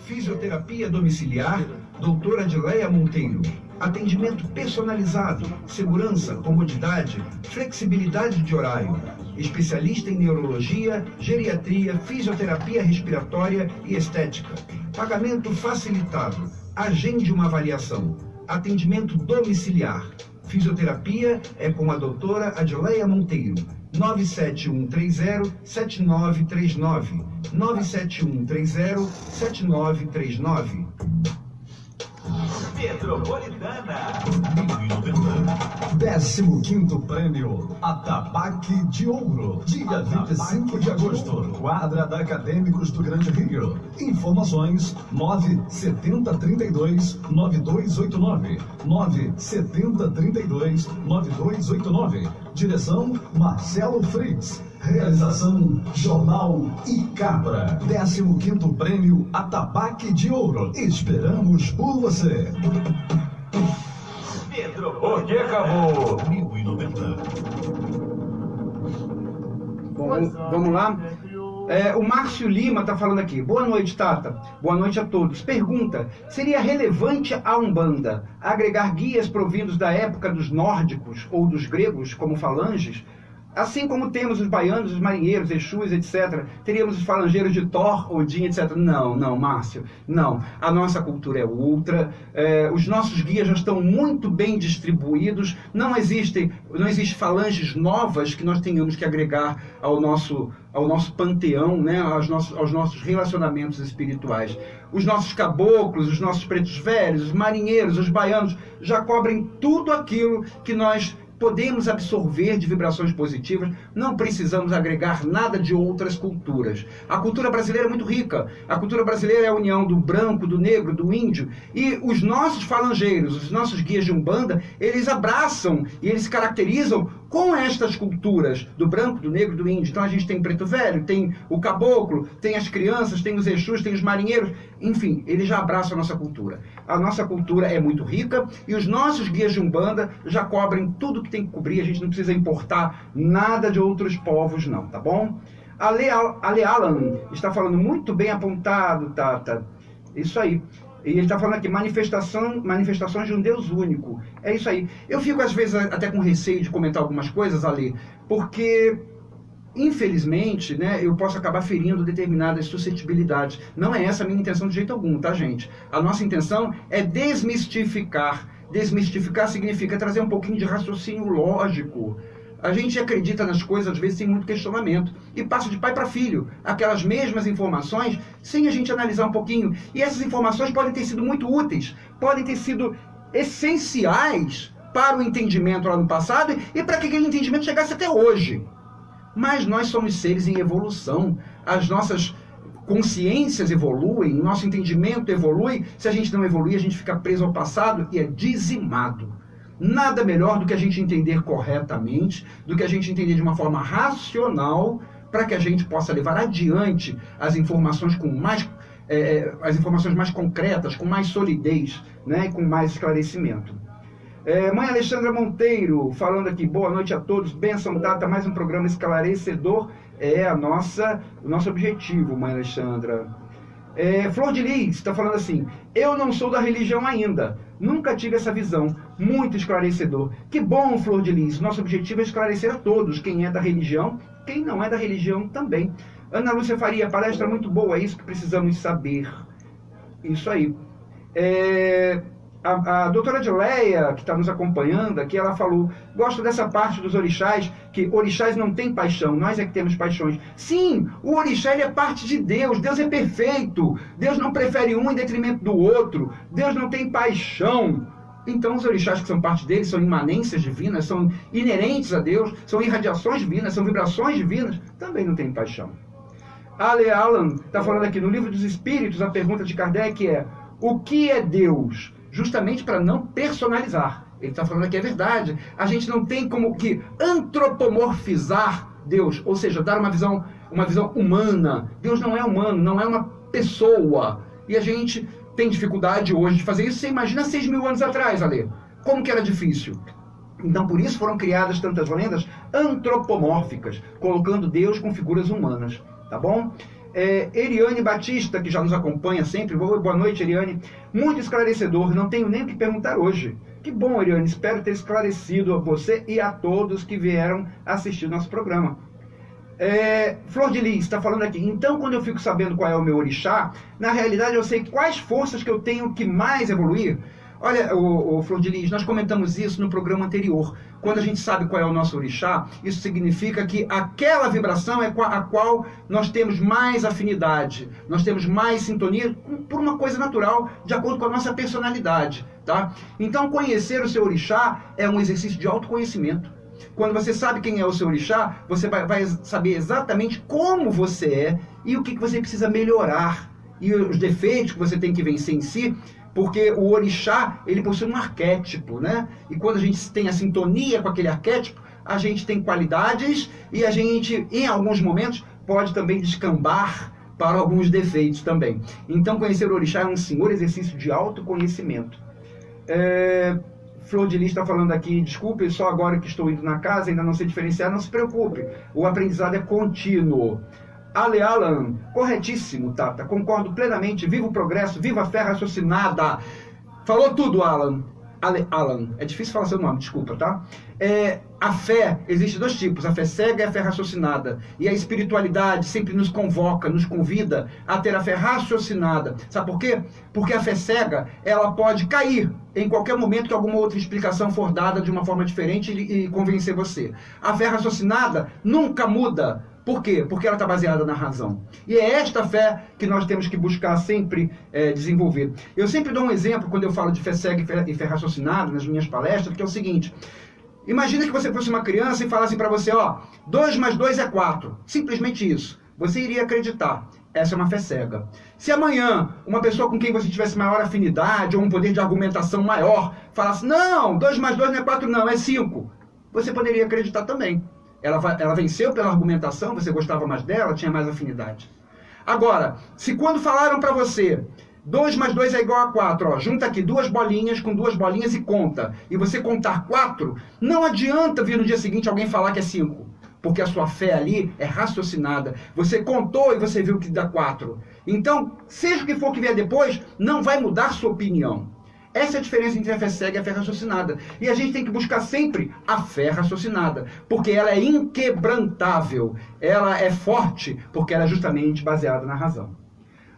Fisioterapia domiciliar, doutora Adileia Monteiro. Atendimento personalizado, segurança, comodidade, flexibilidade de horário. Especialista em neurologia, geriatria, fisioterapia respiratória e estética. Pagamento facilitado. Agende uma avaliação. atendimento domiciliar. Fisioterapia é com a doutora Adileia Monteiro. 97130-7939. 97130-7939. Metropolitana. 15º Prêmio Atabaque de Ouro, dia 25 de agosto, quadra da Acadêmicos do Grande Rio. Informações 97032-9289, 97032-9289. Direção Marcelo Fritz. Realização Jornal e Capra. 15º Prêmio Atabaque de Ouro. Esperamos por você. Porque acabou. 1090. Bom, vamos lá. O Márcio Lima está falando aqui. Boa noite, Tata. Boa noite a todos. Pergunta: seria relevante a Umbanda agregar guias provindos da época dos nórdicos ou dos gregos, como falanges? Assim como temos os baianos, os marinheiros, Exus, etc., teríamos os falangeiros de Thor, Odin, etc. Não, Márcio, não. A nossa cultura é outra, os nossos guias já estão muito bem distribuídos, não existe falanges novas que nós tenhamos que agregar ao nosso panteão, né, aos nossos relacionamentos espirituais. Os nossos caboclos, os nossos pretos velhos, os marinheiros, os baianos, já cobrem tudo aquilo que nós podemos absorver de vibrações positivas, não precisamos agregar nada de outras culturas. A cultura brasileira é muito rica. A cultura brasileira é a união do branco, do negro, do índio. E os nossos falangeiros, os nossos guias de Umbanda, eles abraçam e eles se caracterizam com estas culturas do branco, do negro, do índio. Então a gente tem preto velho, tem o caboclo, tem as crianças, tem os Exus, tem os marinheiros. Enfim, eles já abraçam a nossa cultura. A nossa cultura é muito rica e os nossos guias de Umbanda já cobrem tudo que tem que cobrir. A gente não precisa importar nada de outros povos, não, tá bom? Ale Alan está falando muito bem apontado, Tata. Isso aí. E ele está falando aqui, manifestações de um Deus único. É isso aí. Eu fico, às vezes, até com receio de comentar algumas coisas, Ale, porque, infelizmente, né, eu posso acabar ferindo determinadas suscetibilidades. Não é essa a minha intenção de jeito algum, tá, gente? A nossa intenção é desmistificar. Desmistificar significa trazer um pouquinho de raciocínio lógico. A gente acredita nas coisas, às vezes, sem muito questionamento. E passa de pai para filho aquelas mesmas informações, sem a gente analisar um pouquinho. E essas informações podem ter sido muito úteis, podem ter sido essenciais para o entendimento lá no passado e para que aquele entendimento chegasse até hoje. Mas nós somos seres em evolução. As nossas consciências evoluem, nosso entendimento evolui. Se a gente não evoluir, a gente fica preso ao passado e é dizimado. Nada melhor do que a gente entender corretamente, do que a gente entender de uma forma racional, para que a gente possa levar adiante as informações as informações mais concretas, com mais solidez, né, e com mais esclarecimento. Mãe Alexandra Monteiro, falando aqui, boa noite a todos, benção, Tata, mais um programa esclarecedor, o nosso objetivo, Mãe Alexandra. Flor de Lis está falando assim, eu não sou da religião ainda, nunca tive essa visão, muito esclarecedor. Que bom, Flor de Lis, nosso objetivo é esclarecer a todos, quem é da religião, quem não é da religião também. Ana Lúcia Faria, palestra muito boa, é isso que precisamos saber. Isso aí. A doutora Adileia, que está nos acompanhando aqui, ela falou, gosto dessa parte dos orixás, que orixás não têm paixão, nós é que temos paixões. Sim, o orixá ele é parte de Deus, Deus é perfeito, Deus não prefere um em detrimento do outro, Deus não tem paixão. Então os orixás que são parte dele são imanências divinas, são inerentes a Deus, são irradiações divinas, são vibrações divinas, também não tem paixão. Ale Alan está falando aqui, no Livro dos Espíritos, a pergunta de Kardec é, o que é Deus? Justamente para não personalizar. Ele está falando aqui, é verdade. A gente não tem como que antropomorfizar Deus, ou seja, dar uma visão humana. Deus não é humano, não é uma pessoa. E a gente tem dificuldade hoje de fazer isso. Você imagina 6.000 anos atrás, Ale. Como que era difícil? Então, por isso foram criadas tantas lendas antropomórficas, colocando Deus com figuras humanas. Tá bom? Eriane Batista, que já nos acompanha sempre. Boa noite, Eriane. Muito esclarecedor, não tenho nem o que perguntar hoje. Que bom, Eriane, espero ter esclarecido a você e a todos que vieram assistir o nosso programa. Flor de Lis está falando aqui, então quando eu fico sabendo qual é o meu orixá, na realidade eu sei quais forças que eu tenho que mais evoluir. Olha, o Flor de Lis, nós comentamos isso no programa anterior. Quando a gente sabe qual é o nosso orixá, isso significa que aquela vibração é a qual nós temos mais afinidade, nós temos mais sintonia, por uma coisa natural, de acordo com a nossa personalidade, tá? Então, conhecer o seu orixá é um exercício de autoconhecimento. Quando você sabe quem é o seu orixá, você vai saber exatamente como você é e o que você precisa melhorar, e os defeitos que você tem que vencer em si, porque o orixá, ele possui um arquétipo, né? E quando a gente tem a sintonia com aquele arquétipo, a gente tem qualidades e a gente, em alguns momentos, pode também descambar para alguns defeitos também. Então, conhecer o orixá é um senhor exercício de autoconhecimento. Flor de Lis está falando aqui, desculpe, só agora que estou indo na casa, ainda não sei diferenciar, não se preocupe, o aprendizado é contínuo. Ale Alan, corretíssimo, Tata, concordo plenamente, viva o progresso, viva a fé raciocinada. Falou tudo, Alan. Ale Alan, é difícil falar seu nome, desculpa, tá? A fé, existe dois tipos, a fé cega e a fé raciocinada. E a espiritualidade sempre nos convoca, nos convida a ter a fé raciocinada. Sabe por quê? Porque a fé cega, ela pode cair em qualquer momento que alguma outra explicação for dada de uma forma diferente e convencer você. A fé raciocinada nunca muda. Por quê? Porque ela está baseada na razão. E é esta fé que nós temos que buscar sempre desenvolver. Eu sempre dou um exemplo quando eu falo de fé cega e fé raciocinada nas minhas palestras, que é o seguinte: imagina que você fosse uma criança e falasse para você, 2 mais 2 é 4. Simplesmente isso. Você iria acreditar. Essa é uma fé cega. Se amanhã uma pessoa com quem você tivesse maior afinidade ou um poder de argumentação maior falasse, não, 2 mais 2 não é 4 não, é 5. Você poderia acreditar também. Ela venceu pela argumentação, você gostava mais dela, tinha mais afinidade. Agora, se quando falaram para você, 2 mais 2 é igual a 4, junta aqui 2 bolinhas com 2 bolinhas e conta, e você contar 4, não adianta vir no dia seguinte alguém falar que é 5, porque a sua fé ali é raciocinada. Você contou e você viu que dá 4. Então, seja o que for que vier depois, não vai mudar sua opinião. Essa é a diferença entre a fé cega e a fé raciocinada. E a gente tem que buscar sempre a fé raciocinada, porque ela é inquebrantável, ela é forte, porque ela é justamente baseada na razão.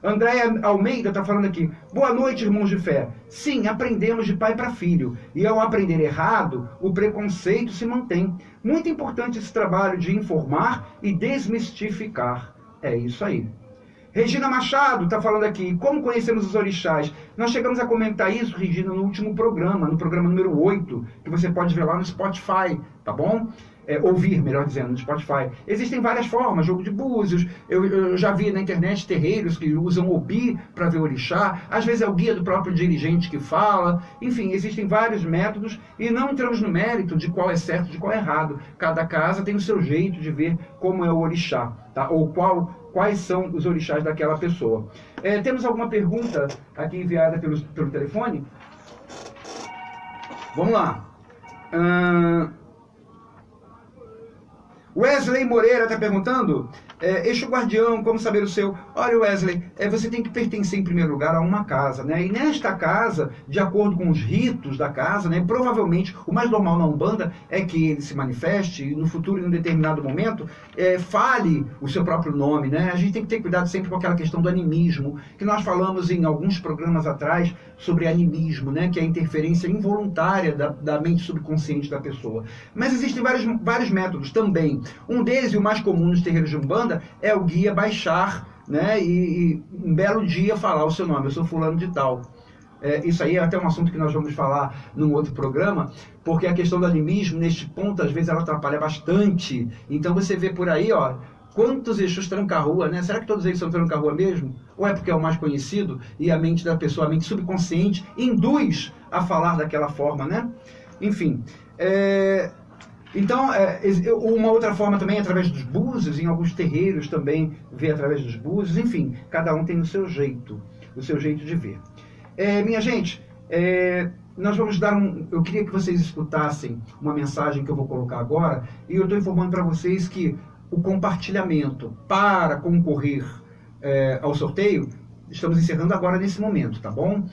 Andréia Almeida está falando aqui, boa noite, irmãos de fé. Sim, aprendemos de pai para filho, e ao aprender errado, o preconceito se mantém. Muito importante esse trabalho de informar e desmistificar. É isso aí. Regina Machado está falando aqui, como conhecemos os orixás? Nós chegamos a comentar isso, Regina, no último programa, no programa número 8, que você pode ver lá no Spotify, tá bom? Ouvir, melhor dizendo, no Spotify. Existem várias formas, jogo de búzios, eu já vi na internet terreiros que usam obi para ver orixá, às vezes é o guia do próprio dirigente que fala, enfim, existem vários métodos e não entramos no mérito de qual é certo e de qual é errado. Cada casa tem o seu jeito de ver como é o orixá, tá? Ou quais são os orixás daquela pessoa. Temos alguma pergunta aqui enviada pelo telefone? Vamos lá. Wesley Moreira está perguntando, Exu Guardião, como saber o seu? Olha, Wesley, você tem que pertencer em primeiro lugar a uma casa, né? E nesta casa, de acordo com os ritos da casa, né? Provavelmente, o mais normal na Umbanda é que ele se manifeste e no futuro, em um determinado momento, fale o seu próprio nome, né? A gente tem que ter cuidado sempre com aquela questão do animismo, que nós falamos em alguns programas atrás sobre animismo, né? Que é a interferência involuntária da mente subconsciente da pessoa. Mas existem vários métodos também. Um deles, e o mais comum nos terreiros de Umbanda, é o guia baixar, né, e um belo dia falar o seu nome, eu sou fulano de tal. Isso aí é até um assunto que nós vamos falar num outro programa, porque a questão do animismo, neste ponto, às vezes ela atrapalha bastante. Então você vê por aí, quantos Exus tranca-rua, né? Será que todos eles são tranca-rua mesmo? Ou é porque é o mais conhecido e a mente da pessoa, a mente subconsciente, induz a falar daquela forma, né? Enfim, então, uma outra forma também é através dos búzios, em alguns terreiros também vê através dos búzios, enfim, cada um tem o seu jeito de ver. Minha gente, nós vamos dar eu queria que vocês escutassem uma mensagem que eu vou colocar agora, e eu estou informando para vocês que o compartilhamento para concorrer ao sorteio, estamos encerrando agora nesse momento, tá bom?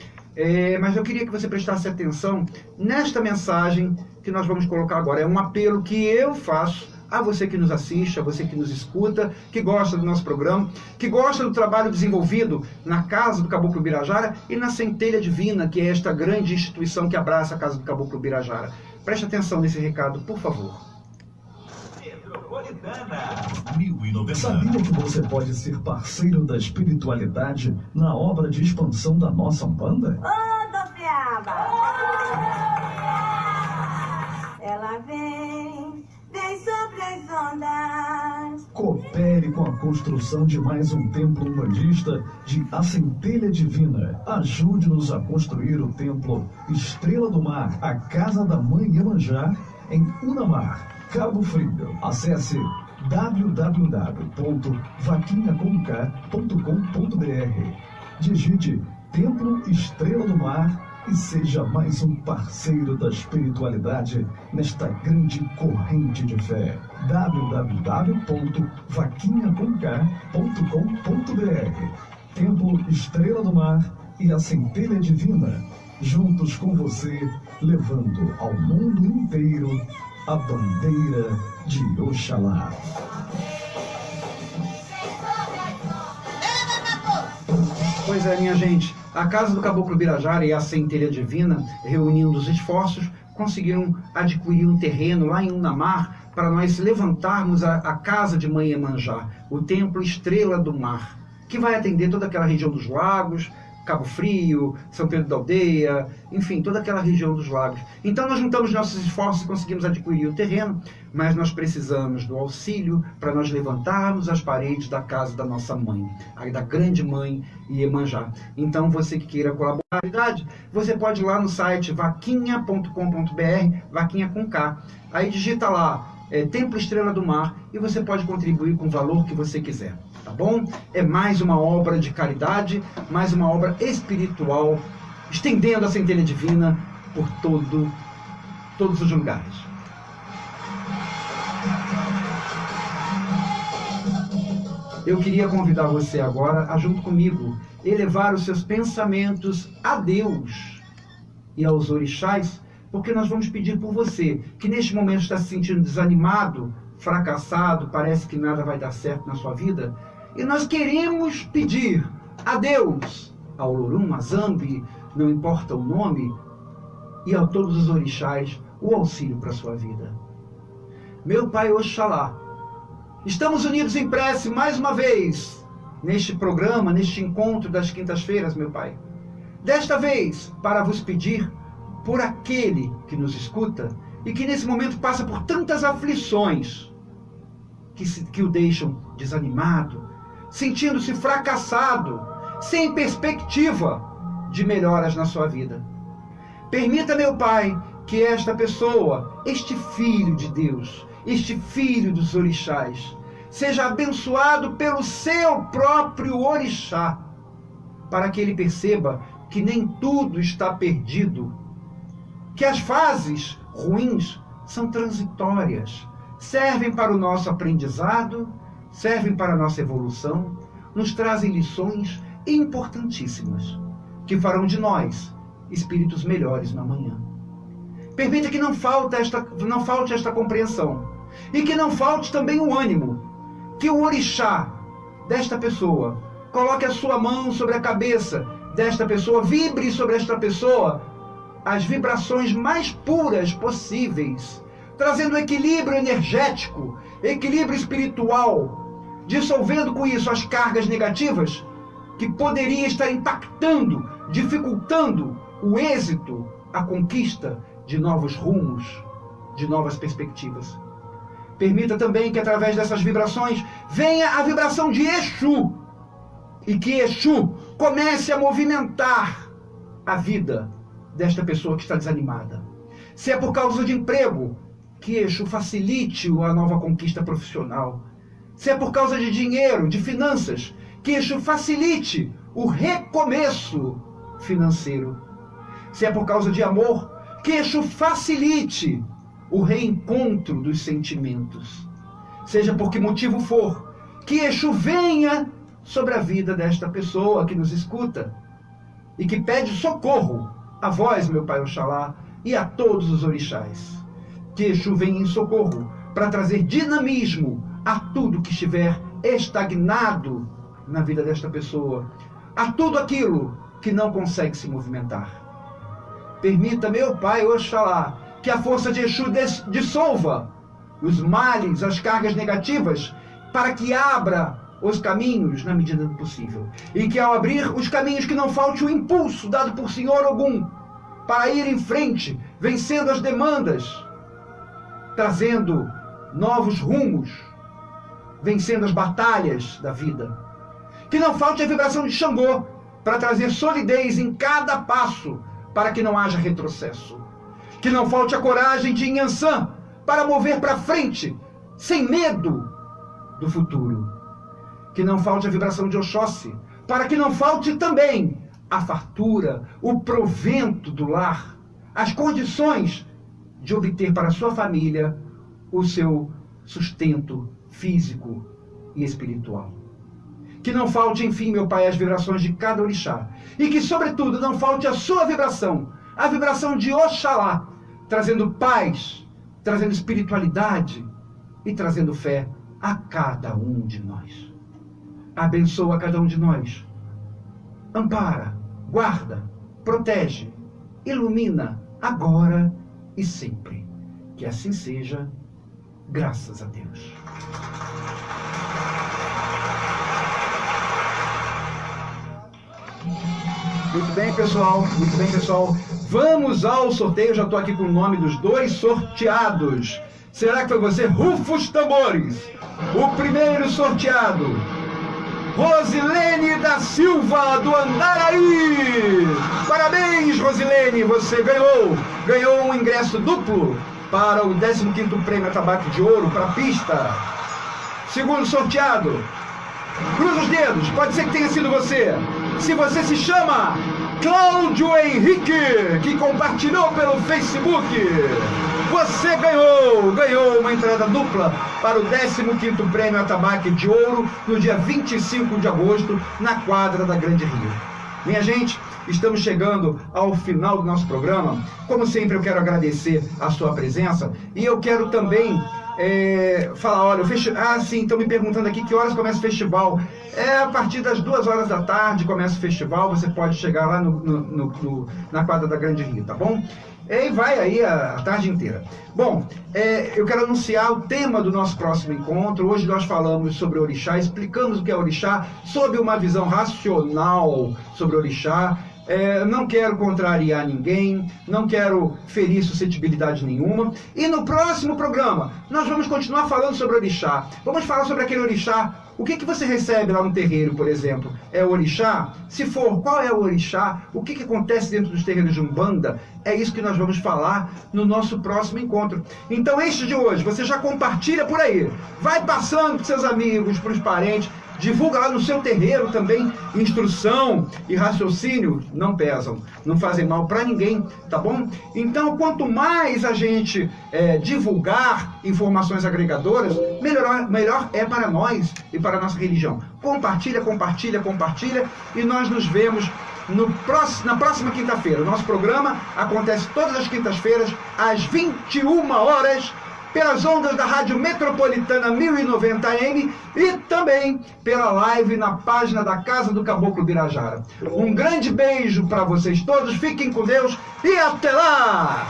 Mas eu queria que você prestasse atenção nesta mensagem que nós vamos colocar agora. É um apelo que eu faço a você que nos assiste, a você que nos escuta, que gosta do nosso programa, que gosta do trabalho desenvolvido na Casa do Caboclo Birajara e na Centelha Divina, que é esta grande instituição que abraça a Casa do Caboclo Birajara. Preste atenção nesse recado, por favor. Sabia que você pode ser parceiro da espiritualidade na obra de expansão da nossa Umbanda? Ô, Dofiaba! Ela vem sobre as ondas. Coopere com a construção de mais um templo umbandista de A Centelha Divina. Ajude-nos a construir o templo Estrela do Mar, a Casa da Mãe Iemanjá, em Unamar, Cabo Frio. Acesse www.vaquinhacomk.com.br. Digite Templo Estrela do Mar e seja mais um parceiro da espiritualidade nesta grande corrente de fé. www.vaquinhacomk.com.br. Templo Estrela do Mar e a Centelha Divina, juntos com você, levando ao mundo inteiro a bandeira de Oxalá. Pois é, minha gente, a Casa do Caboclo Birajara e a Centelha Divina, reunindo os esforços, conseguiram adquirir um terreno lá em Unamar para nós levantarmos a Casa de Mãe Iemanjá, o Templo Estrela do Mar, que vai atender toda aquela região dos lagos, Cabo Frio, São Pedro da Aldeia, enfim, toda aquela região dos lagos. Então nós juntamos nossos esforços e conseguimos adquirir o terreno, mas nós precisamos do auxílio para nós levantarmos as paredes da casa da nossa mãe, da grande mãe Iemanjá. Então você que queira colaborar, você pode ir lá no site vaquinha.com.br, vaquinha com K, aí digita lá, Templo Estrela do Mar, e você pode contribuir com o valor que você quiser, tá bom? É mais uma obra de caridade, mais uma obra espiritual, estendendo a Centelha Divina por todos os lugares. Eu queria convidar você agora a, junto comigo, elevar os seus pensamentos a Deus e aos orixás, porque nós vamos pedir por você, que neste momento está se sentindo desanimado, fracassado, parece que nada vai dar certo na sua vida, e nós queremos pedir a Deus, ao Olorum, a Zambi, não importa o nome, e a todos os orixás, o auxílio para a sua vida. Meu Pai Oxalá, estamos unidos em prece mais uma vez, neste programa, neste encontro das quintas-feiras, meu Pai. Desta vez, para vos pedir por aquele que nos escuta e que nesse momento passa por tantas aflições que o deixam desanimado, sentindo-se fracassado, sem perspectiva de melhoras na sua vida. Permita, meu Pai, que esta pessoa, este filho de Deus, este filho dos orixás, seja abençoado pelo seu próprio orixá, para que ele perceba que nem tudo está perdido, que as fases ruins são transitórias, servem para o nosso aprendizado, servem para a nossa evolução, nos trazem lições importantíssimas, que farão de nós espíritos melhores na manhã. Permita que não falte esta compreensão, e que não falte também o ânimo, que o orixá desta pessoa coloque a sua mão sobre a cabeça desta pessoa, vibre sobre esta pessoa as vibrações mais puras possíveis, trazendo equilíbrio energético, equilíbrio espiritual, dissolvendo com isso as cargas negativas que poderiam estar impactando, dificultando o êxito, a conquista de novos rumos, de novas perspectivas. Permita também que através dessas vibrações venha a vibração de Exu, e que Exu comece a movimentar a vida desta pessoa que está desanimada. Se é por causa de emprego, que Exu facilite a nova conquista profissional. Se é por causa de dinheiro, de finanças, que Exu facilite o recomeço financeiro. Se é por causa de amor, que Exu facilite o reencontro dos sentimentos. Seja por que motivo for, que Exu venha sobre a vida desta pessoa que nos escuta e que pede socorro a vós, meu Pai Oxalá, e a todos os orixás. Que Exu venha em socorro para trazer dinamismo a tudo que estiver estagnado na vida desta pessoa, a tudo aquilo que não consegue se movimentar. Permita, meu Pai, Oxalá, que a força de Exu dissolva os males, as cargas negativas, para que abra os caminhos na medida do possível. E que ao abrir os caminhos, que não falte o impulso dado por Senhor Ogum para ir em frente, vencendo as demandas, trazendo novos rumos, vencendo as batalhas da vida. Que não falte a vibração de Xangô para trazer solidez em cada passo, para que não haja retrocesso. Que não falte a coragem de Inhansã para mover para frente, sem medo do futuro. Que não falte a vibração de Oxóssi, para que não falte também a fartura, o provento do lar, as condições de obter para a sua família o seu sustento físico e espiritual. Que não falte, enfim, meu Pai, as vibrações de cada orixá. E que, sobretudo, não falte a sua vibração, a vibração de Oxalá, trazendo paz, trazendo espiritualidade e trazendo fé a cada um de nós. Abençoa cada um de nós. Ampara, guarda, protege, ilumina, agora e sempre. Que assim seja, graças a Deus. Muito bem, pessoal. Muito bem, pessoal. Vamos ao sorteio. Já estou aqui com o nome dos 2 sorteados. Será que foi você? Rufa os tambores. O primeiro sorteado, Rosilene da Silva, do Andaraí. Parabéns, Rosilene. Você ganhou um ingresso duplo para o 15º Prêmio Atabaque de Ouro para a pista. Segundo sorteado, cruza os dedos, pode ser que tenha sido você. Se você se chama Cláudio Henrique, que compartilhou pelo Facebook, você ganhou uma entrada dupla para o 15º Prêmio Atabaque de Ouro no dia 25 de agosto, na quadra da Grande Rio. Minha gente, estamos chegando ao final do nosso programa. Como sempre, eu quero agradecer a sua presença e eu quero também falar, olha, sim, estão me perguntando aqui que horas começa o festival. A partir das 2 horas da tarde começa o festival, você pode chegar lá na quadra da Grande Rio, tá bom? E vai aí a tarde inteira. Bom, eu quero anunciar o tema do nosso próximo encontro. Hoje nós falamos sobre orixá, explicamos o que é orixá, sob uma visão racional sobre orixá. Não quero contrariar ninguém, não quero ferir suscetibilidade nenhuma. E no próximo programa, nós vamos continuar falando sobre orixá. Vamos falar sobre aquele orixá. O que você recebe lá no terreiro, por exemplo? É o orixá? Se for, qual é o orixá? O que acontece dentro dos terreiros de Umbanda? É isso que nós vamos falar no nosso próximo encontro. Então, este de hoje, você já compartilha por aí. Vai passando para seus amigos, para os parentes. Divulga lá no seu terreiro também. Instrução e raciocínio não pesam, não fazem mal para ninguém, tá bom? Então, quanto mais a gente divulgar informações agregadoras, melhor é para nós e para a nossa religião. Compartilha, compartilha, compartilha e nós nos vemos na próxima quinta-feira. O nosso programa acontece todas as quintas-feiras às 21 horas, pelas ondas da Rádio Metropolitana 1090 AM e também pela live na página da Casa do Caboclo Birajara. Um grande beijo para vocês todos, fiquem com Deus e até lá!